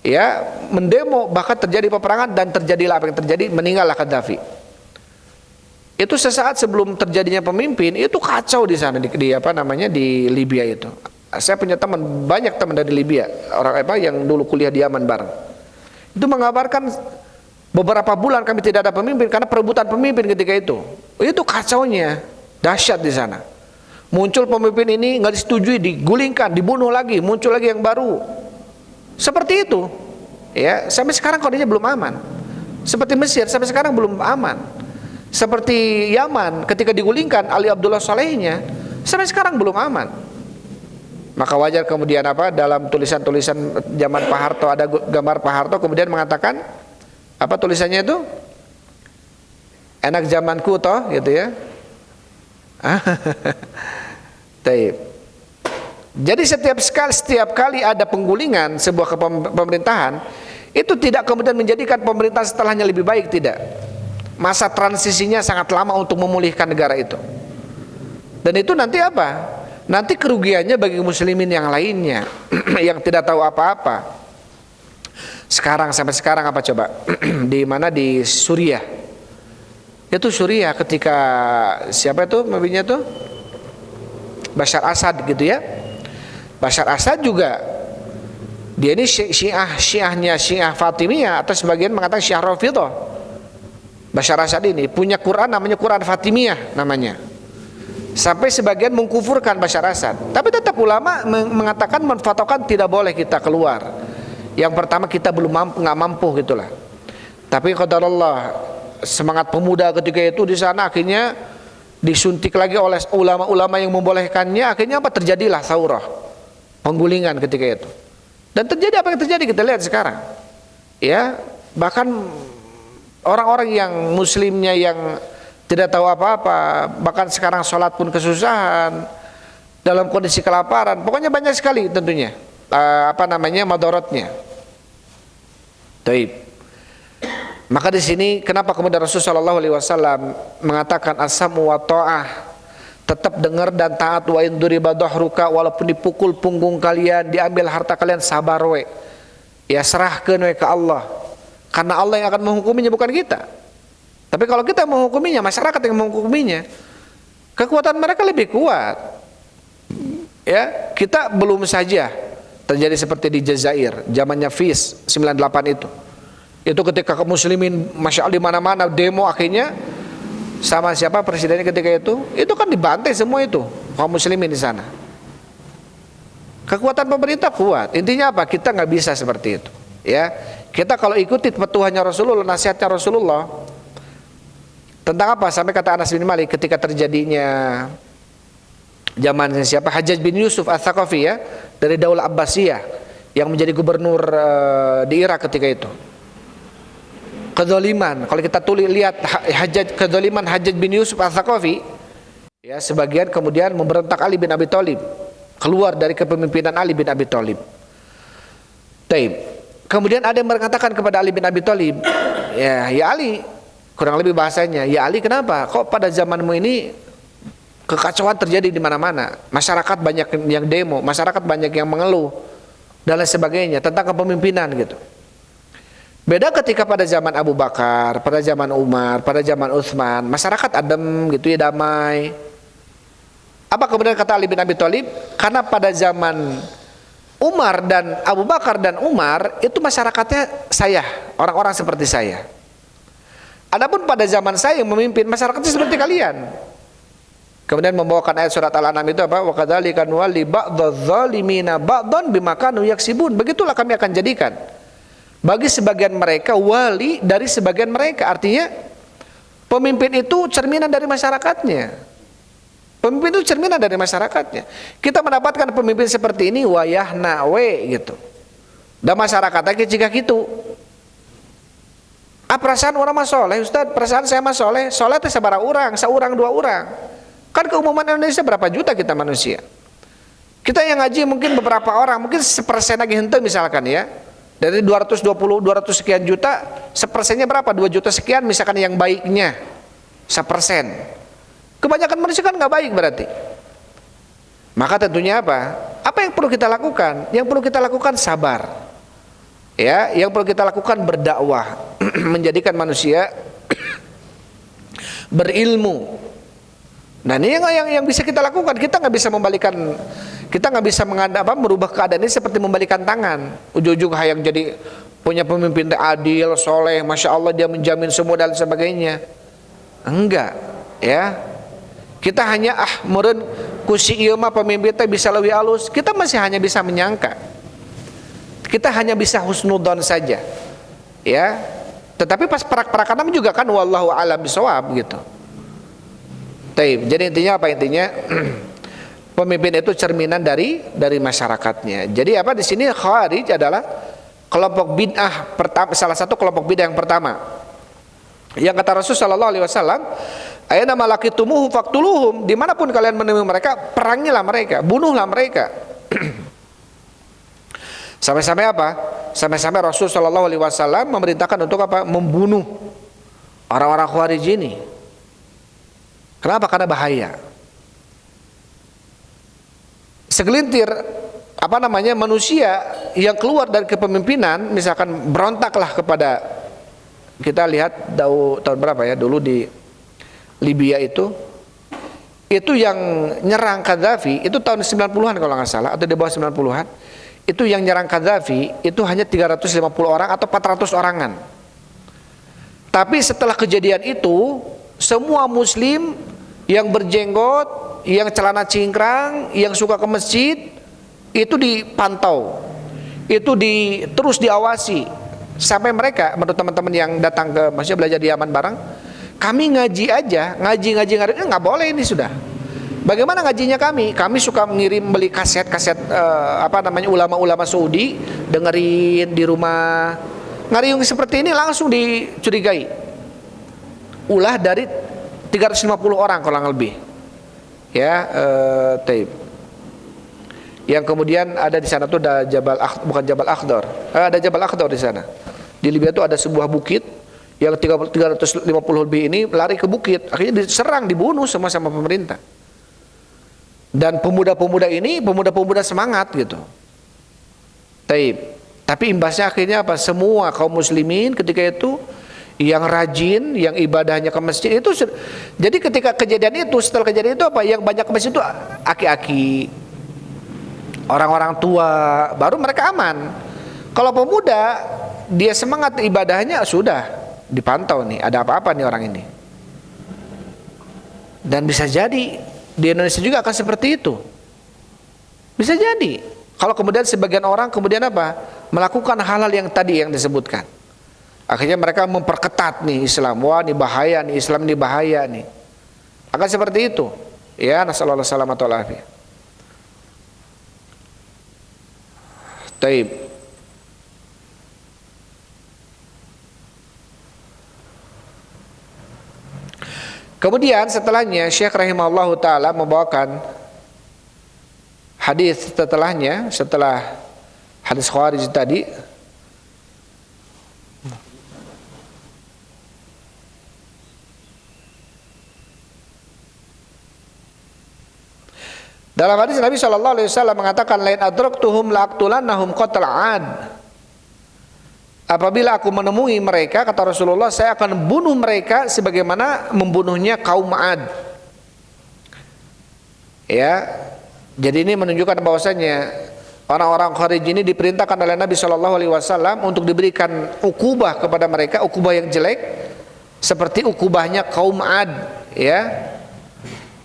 B: ya, mendemo, bahkan terjadi peperangan dan terjadilah apa yang terjadi, meninggallah Qaddafi. Itu sesaat sebelum terjadinya pemimpin, itu kacau di sana di Libya itu. Saya punya banyak teman dari Libya, orang yang dulu kuliah di Yaman bareng. Itu mengabarkan beberapa bulan kami tidak ada pemimpin karena perebutan pemimpin ketika itu. Itu kacaunya, dahsyat di sana. Muncul pemimpin ini nggak disetujui, digulingkan, dibunuh lagi, muncul lagi yang baru. Seperti itu. Ya, sampai sekarang kondisinya belum aman. Seperti Mesir sampai sekarang belum aman. Seperti Yaman ketika digulingkan Ali Abdullah Salehnya, sampai sekarang belum aman. Maka wajar kemudian dalam tulisan-tulisan zaman Pak Harto ada gambar Pak Harto kemudian mengatakan tulisannya itu, enak zamanku toh, gitu ya. Jadi setiap kali ada penggulingan sebuah pemerintahan, itu tidak kemudian menjadikan pemerintahan setelahnya lebih baik, tidak. Masa transisinya sangat lama untuk memulihkan negara itu. Dan itu nanti apa? Nanti kerugiannya bagi muslimin yang lainnya yang tidak tahu apa-apa. Sampai sekarang apa coba? Di mana? Di Suriah. Itu Suriah ketika siapa itu pemimpinnya tuh? Bashar Assad gitu ya. Bashar Assad juga dia ini Syiahnya Syiah Fatimiyah, atau sebagian mengatakan Syiah Rafidhah. Bashar Assad ini punya Quran namanya Quran Fatimiyah namanya. Sampai sebagian mengkufurkan Bashar Assad. Tapi tetap ulama mengatakan, menfatwakan tidak boleh kita keluar. Yang pertama kita belum mampu, nggak mampu gitulah. Tapi qadarullah, semangat pemuda ketika itu di sana akhirnya disuntik lagi oleh ulama-ulama yang membolehkannya. Akhirnya apa, terjadilah saurah, penggulingan ketika itu. Dan terjadi apa yang terjadi kita lihat sekarang. Ya, bahkan orang-orang yang muslimnya yang tidak tahu apa-apa, bahkan sekarang sholat pun kesusahan, dalam kondisi kelaparan. Pokoknya banyak sekali tentunya madaratnya. Taib. Maka di sini kenapa kemudian Rasulullah SAW mengatakan as-sam'u wa ta'ah, tetap dengar dan taat, wa in duriba dhahruka, walaupun dipukul punggung kalian, diambil harta kalian, sabar we. Ya, serahkeun we ke Allah. Karena Allah yang akan menghukuminya, bukan kita. Tapi kalau kita menghukuminya, masyarakat yang menghukuminya, kekuatan mereka lebih kuat. Ya, kita belum saja terjadi seperti di Jazair, zamannya Fis 98 itu. Itu ketika kaum muslimin masya Allah di mana-mana demo, akhirnya sama siapa presidennya ketika itu kan dibantai semua itu kaum muslimin di sana. Kekuatan pemerintah kuat. Intinya apa? Kita nggak bisa seperti itu. Ya, kita kalau ikuti petuhannya Rasulullah, nasihatnya Rasulullah tentang apa? Sampai kata Anas bin Malik ketika terjadinya zaman siapa, Hajjaj bin Yusuf Ats-Tsaqafi, ya, dari Daulah Abbasiyah yang menjadi gubernur di Irak ketika itu. Kezaliman, kalau kita lihat kezaliman Hajjaj bin Yusuf Ats-Tsaqafi, ya, sebagian kemudian memberontak Ali bin Abi Thalib, keluar dari kepemimpinan Ali bin Abi Thalib. Taib. Kemudian ada yang mengatakan kepada Ali bin Abi Thalib, ya Ali, kurang lebih bahasanya, ya Ali, kenapa kok pada zamanmu ini kekacauan terjadi di mana-mana, masyarakat banyak yang demo, masyarakat banyak yang mengeluh dan lain sebagainya tentang kepemimpinan gitu. Beda ketika pada zaman Abu Bakar, pada zaman Umar, pada zaman Utsman, masyarakat adem gitu ya, damai. Apa kemudian kata Ali bin Abi Thalib? Karena pada zaman Umar dan Abu Bakar dan Umar itu masyarakatnya saya, orang-orang seperti saya. Adapun pada zaman saya yang memimpin, masyarakatnya seperti kalian. Kemudian membawakan ayat surat Al-An'am itu apa? Wa kadzalika nuwalli ba'dadh-dhalimina ba'dhan bima kanu yaksibun. Begitulah kami akan jadikan bagi sebagian mereka wali dari sebagian mereka. Artinya pemimpin itu cerminan dari masyarakatnya. Pemimpin itu cerminan dari masyarakatnya. Kita mendapatkan pemimpin seperti ini wayahna we gitu. Dan masyarakatnya jika gitu. Perasaan orang mah soleh, Ustaz, perasaan saya mah soleh. Soleh itu sabaraha urang, saurang dua orang. Kan keumuman Indonesia berapa juta kita manusia. Kita yang ngaji mungkin beberapa orang, mungkin 1% lagi henteu misalkan ya. Dari 200 sekian juta, 1%-nya berapa? 2 juta sekian misalkan yang baiknya 1%. Kebanyakan manusia kan nggak baik berarti. Maka tentunya apa? Apa yang perlu kita lakukan? Yang perlu kita lakukan sabar. Ya, yang perlu kita lakukan berdakwah, menjadikan manusia berilmu. Nah, ini yang bisa kita lakukan. Kita nggak bisa membalikan, kita nggak bisa merubah keadaan ini seperti membalikan tangan. Ujung-ujung yang jadi punya pemimpin adil, soleh, masya Allah dia menjamin semua dan sebagainya. Enggak, ya. Kita hanya meureun ku si ieu mah pemimpin teh bisa leuwih alus. Kita masih hanya bisa menyangka. Kita hanya bisa husnudzon saja. Ya. Tetapi pas perak-perakan juga kan wallahu a'lam bishawab gitu. Taib. Jadi intinya apa intinya? Pemimpin itu cerminan dari masyarakatnya. Jadi apa di sini Khawarij adalah kelompok bid'ah pertama, salah satu kelompok bid'ah yang pertama. Yang kata Rasul sallallahu alaihi wasallam, "Aina malakitumuhum faqtuluhum." Dimanapun kalian menemui mereka, perangilah mereka, bunuhlah mereka. Sampai-sampai apa? Sampai-sampai Rasul sallallahu alaihi wasallam memerintahkan untuk apa? Membunuh orang-orang Khawarij ini. Kenapa? Karena bahaya. Segelintir manusia yang keluar dari kepemimpinan, misalkan berontaklah kepada, kita lihat tahun berapa ya dulu di Libya itu Itu yang nyerang Qaddafi itu tahun 90-an kalau nggak salah, atau di bawah 90-an. Itu yang nyerang Qaddafi itu hanya 350 orang atau 400 orangan. Tapi setelah kejadian itu, semua muslim yang berjenggot, yang celana cingkrang, yang suka ke masjid, itu dipantau, itu terus diawasi. Sampai mereka, menurut teman-teman yang datang ke masjid belajar di Yaman bareng, kami ngaji aja, ngaji nggak boleh ini sudah. Bagaimana ngajinya kami? Kami suka mengirim beli kaset-kaset ulama-ulama Saudi, dengerin di rumah. Ngariung seperti ini langsung dicurigai. Ulah dari 350 orang kurang lebih. Ya, taib. Yang kemudian ada di sana tuh ada bukan Jabal Akhdar. Ada Jabal Akhdar di sana. Di Libya itu ada sebuah bukit yang 350 lebih ini lari ke bukit, akhirnya diserang, dibunuh semua sama pemerintah. Dan pemuda-pemuda ini pemuda semangat gitu. Taib. Tapi imbasnya akhirnya apa? Semua kaum muslimin ketika itu yang rajin, yang ibadahnya ke masjid itu. Jadi ketika kejadian itu, setelah kejadian itu apa? Yang banyak ke masjid itu aki-aki, orang-orang tua, baru mereka aman. Kalau pemuda dia semangat ibadahnya, sudah dipantau nih, ada apa-apa nih orang ini. Dan bisa jadi di Indonesia juga akan seperti itu. Bisa jadi. Kalau kemudian sebagian orang kemudian apa? Melakukan hal-hal yang tadi yang disebutkan. Akhirnya mereka memperketat nih Islam. Wah, ini bahaya nih, Islam ini bahaya nih. Akan seperti itu. Ya, nasallallahu salamatu wal afiyah. Taib. Kemudian setelahnya Syekh rahimahullahu taala membawakan hadis setelahnya, setelah hadis Khawarij tadi. Dalam hadis Nabi SAW mengatakan, lain adraktuhum laqtulannahum qatl 'ad. Apabila aku menemui mereka, kata Rasulullah, saya akan bunuh mereka sebagaimana membunuhnya kaum 'Ad. Ya, jadi ini menunjukkan bahwasanya orang-orang Khawarij ini diperintahkan oleh Nabi SAW untuk diberikan ukubah kepada mereka, ukubah yang jelek seperti ukubahnya kaum 'Ad. Ya,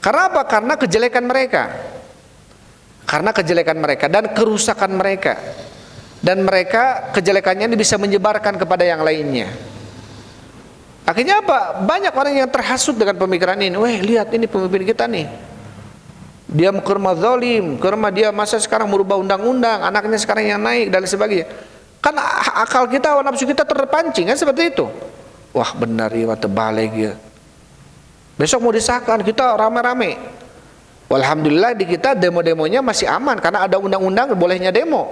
B: karena apa? Karena kejelekan mereka. Karena kejelekan mereka dan kerusakan mereka. Dan mereka kejelekannya ini bisa menyebarkan kepada yang lainnya. Akhirnya apa? Banyak orang yang terhasut dengan pemikiran ini. Weh, lihat ini pemimpin kita nih, dia kerma zalim, kerma dia masa sekarang merubah undang-undang, anaknya sekarang yang naik dan sebagainya. Kan akal kita, nafsu kita terpancing kan seperti itu. Wah, benar ya, terbalik ya. Besok mau disahkan, kita rame-rame. Walhamdulillah di kita demo-demonya masih aman karena ada undang-undang bolehnya demo.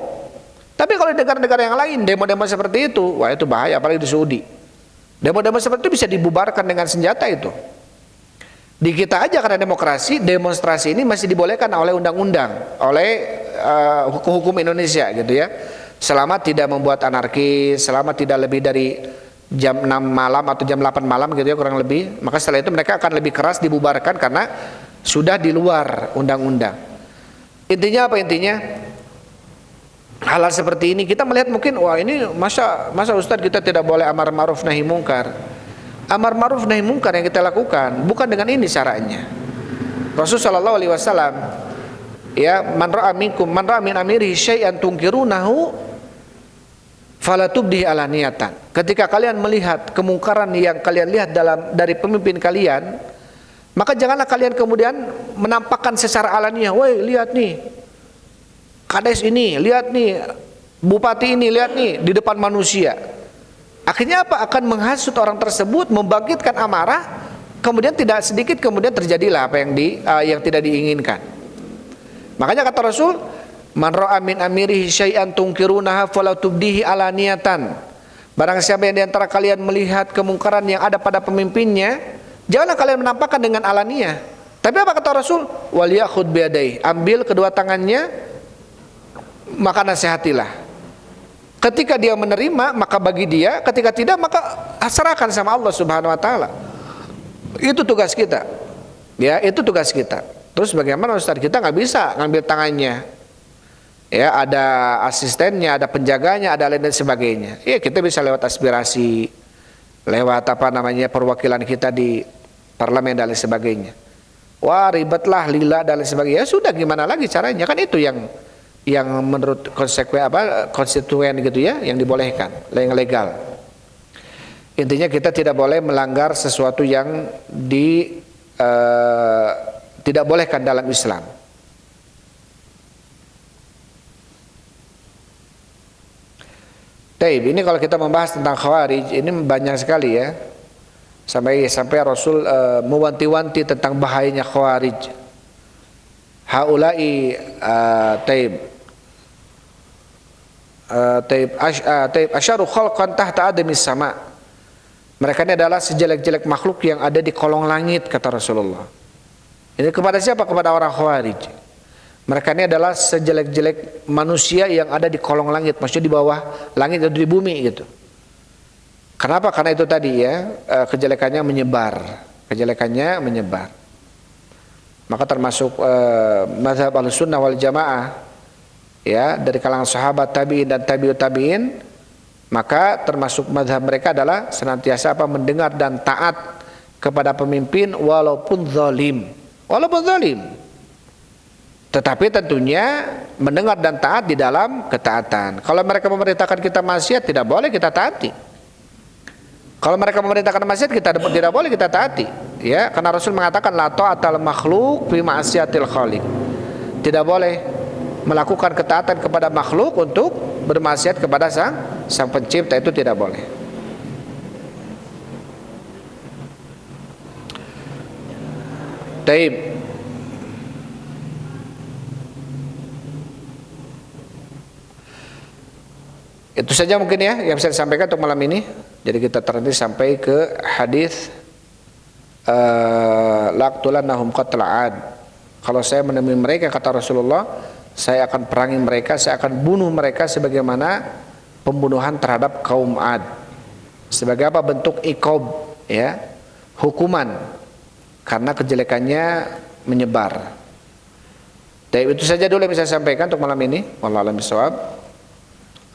B: Tapi kalau di negara-negara yang lain demo-demo seperti itu, wah itu bahaya, apalagi di Saudi. Demo-demo seperti itu bisa dibubarkan dengan senjata itu. Di kita aja karena demokrasi, demonstrasi ini masih dibolehkan oleh undang-undang, oleh hukum Indonesia gitu ya. Selama tidak membuat anarkis, selama tidak lebih dari jam 6 malam atau jam 8 malam gitu ya kurang lebih. Maka setelah itu mereka akan lebih keras dibubarkan karena sudah di luar undang-undang. Intinya apa intinya? Hal seperti ini kita melihat mungkin wah ini masa Ustadz kita tidak boleh amar ma'ruf nahi mungkar. Amar ma'ruf nahi mungkar yang kita lakukan bukan dengan ini caranya. Rasul sallallahu alaihi wasallam ya, man ra'a min amirihi syai'an tunkirunahu fala tubdihi alaniyatan. Ketika kalian melihat kemungkaran yang kalian lihat dari pemimpin kalian, maka janganlah kalian kemudian menampakkan secara alaniah, woi lihat nih kades ini, lihat nih bupati ini, lihat nih di depan manusia. Akhirnya apa? Akan menghasut orang tersebut, membangkitkan amarah, kemudian tidak sedikit kemudian terjadilah apa yang tidak diinginkan. Makanya kata Rasul, man ra'a min amirihi syai'an tunkirunaha fala tubdihi alaniyatan. Barang siapa yang di antara kalian melihat kemungkaran yang ada pada pemimpinnya, janganlah kalian menampakkan dengan alaniah. Tapi apa kata Rasul? Wal yakhud biyadaihi, ambil kedua tangannya, maka nasihatilah. Ketika dia menerima maka bagi dia, ketika tidak maka serahkan sama Allah Subhanahu wa taala. Itu tugas kita. Ya, itu tugas kita. Terus bagaimana Ustaz? Kita nggak bisa ngambil tangannya. Ya, ada asistennya, ada penjaganya, ada lain dan sebagainya. Ya, kita bisa lewat aspirasi, lewat apa namanya perwakilan kita di parlemen dan lain sebagainya. Wah, ribetlah, lila dan lain sebagainya. Ya sudah, gimana lagi caranya? Kan itu yang menurut konstituen gitu ya, yang dibolehkan, yang legal. Intinya kita tidak boleh melanggar sesuatu yang tidak bolehkan dalam Islam. Taib, ini kalau kita membahas tentang Khawarij, ini banyak sekali ya. Sampai Rasul mewanti-wanti tentang bahayanya Khawarij. Haula'i taib asyaru khalqan tahta adamis sama. Mereka ini adalah sejelek-jelek makhluk yang ada di kolong langit, kata Rasulullah. Ini kepada siapa? Kepada orang Khawarij. Mereka ini adalah sejelek-jelek manusia yang ada di kolong langit, maksudnya di bawah langit atau di bumi gitu. Kenapa? Karena itu tadi ya, kejelekannya menyebar. Maka termasuk mazhab Ahlussunnah wal Jamaah ya, dari kalangan sahabat, tabi'in dan tabi'ut tabi'in, maka termasuk mazhab mereka adalah senantiasa mendengar dan taat kepada pemimpin walaupun zalim. Tetapi tentunya mendengar dan taat di dalam ketaatan. Kalau mereka memerintahkan kita maksiat, tidak boleh kita taati. Kalau mereka memerintahkan maksiat, kita tidak boleh kita taati. Ya, karena Rasul mengatakan la ta'atal makhluk fi ma'siyatil khaliq. Tidak boleh melakukan ketaatan kepada makhluk untuk bermaksiat kepada sang pencipta, itu tidak boleh. Taib. Itu saja mungkin ya yang bisa disampaikan untuk malam ini. Jadi kita terhenti sampai ke hadis laqtulannahum qatla'ad. Kalau saya menemui mereka, kata Rasulullah, saya akan perangi mereka, saya akan bunuh mereka sebagaimana pembunuhan terhadap kaum Ad. Sebagai apa? Bentuk iqab ya, hukuman karena kejelekannya menyebar. Jadi itu saja dulu yang bisa saya sampaikan untuk malam ini. Wallahu a'lam bishawab.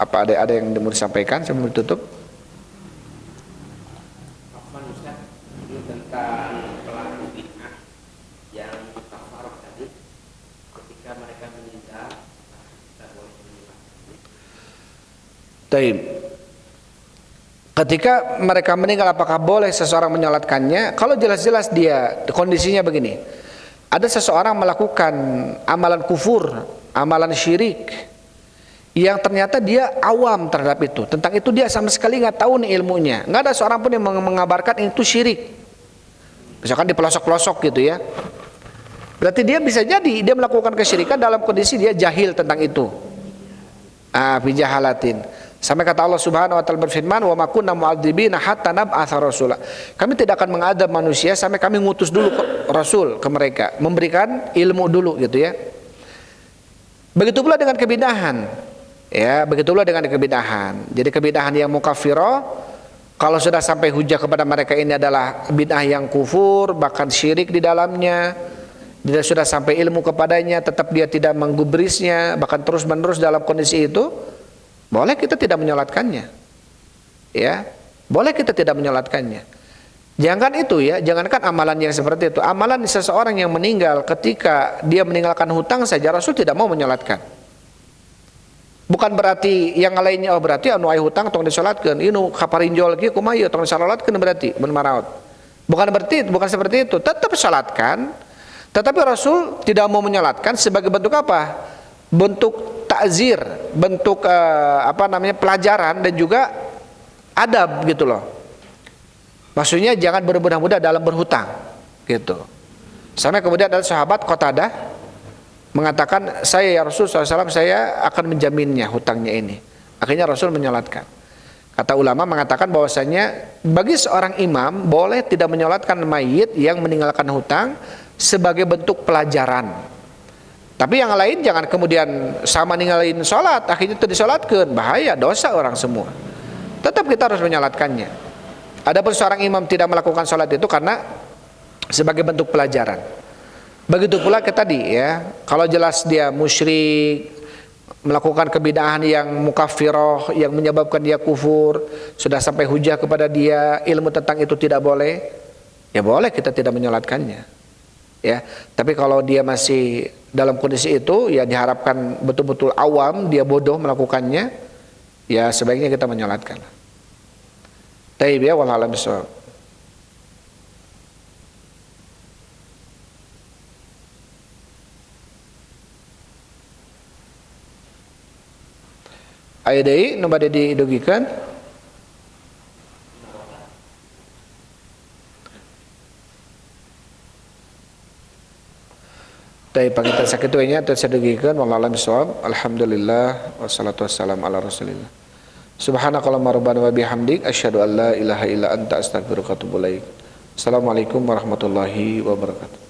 B: Apa ada yang mau disampaikan sebelum ditutup?
C: Afwan Ustaz, ini tentang pelaku bid'ah yang kafarah tadi, ketika mereka meninggal, kita boleh menilai.
B: Taib. Ketika mereka meninggal, apakah boleh seseorang menyolatkannya? Kalau jelas-jelas dia kondisinya begini, ada seseorang melakukan amalan kufur, amalan syirik, yang ternyata dia awam terhadap itu, tentang itu dia sama sekali nggak tahu nih ilmunya, nggak ada seorang pun yang mengabarkan itu syirik, misalkan di pelosok-pelosok gitu ya, berarti dia bisa jadi dia melakukan kesyirikan dalam kondisi dia jahil tentang itu, bijahalatin. Sampai kata Allah Subhanahu wa taala berfirman, wa ma kunna mu'adzibina hatta nab'atsa rasula. Kami tidak akan mengadab manusia sampai kami ngutus dulu rasul ke mereka, memberikan ilmu dulu gitu ya. Begitu pula dengan kebidahan. Ya, begitulah dengan kebidahan. Jadi kebidahan yang mukaffirah, kalau sudah sampai hujah kepada mereka ini adalah bid'ah yang kufur, bahkan syirik di dalamnya, dia sudah sampai ilmu kepadanya, tetap dia tidak menggubrisnya, bahkan terus menerus dalam kondisi itu, boleh kita tidak menyolatkannya. Ya, boleh kita tidak menyolatkannya. Jangan itu ya, jangankan amalan yang seperti itu. Amalan seseorang yang meninggal ketika dia meninggalkan hutang saja, Rasul tidak mau menyolatkan. Bukan berarti yang lainnya, oh berarti anu aya hutang tong disolatkeun, inu kaparinjol kieu kumaha tong disolatkeun berarti mun maraot. Bukan seperti itu, tetap salatkan. Tetapi Rasul tidak mau menyolatkan sebagai bentuk apa? Bentuk takzir, bentuk pelajaran dan juga adab gitu loh. Maksudnya jangan bermudah-mudah dalam berhutang gitu. Sampai kemudian ada sahabat Qatadah mengatakan, saya ya Rasul SAW, saya akan menjaminnya hutangnya ini. Akhirnya Rasul menyolatkan. Kata ulama mengatakan bahwasanya bagi seorang imam boleh tidak menyolatkan mayit yang meninggalkan hutang sebagai bentuk pelajaran. Tapi yang lain jangan kemudian sama ninggalin sholat, akhirnya itu disolatkan, bahaya, dosa orang semua. Tetap kita harus menyolatkannya. Adapun seorang imam tidak melakukan sholat itu karena sebagai bentuk pelajaran. Begitu pula ke tadi ya, kalau jelas dia musyrik, melakukan kebid'ahan yang mukaffirah, yang menyebabkan dia kufur, sudah sampai hujah kepada dia, ilmu tentang itu tidak boleh, ya boleh kita tidak menyolatkannya. Ya, tapi kalau dia masih dalam kondisi itu, ya diharapkan betul-betul awam, dia bodoh melakukannya, ya sebaiknya kita menyolatkan. Taib ya, wallahu a'lam bishawab. Aya deui nu bade didugikeun? Tapi pangitan sakitu nya teu sadugikeun wallahu a'lam bishawab. Alhamdulillah wassalatu wassalamu ala Rasulillah. Subhanakallahumma rabbana wa bihamdik asyhadu an la ilaha illa anta astaghfiruka wa atubu ilaik. Assalamualaikum warahmatullahi wabarakatuh.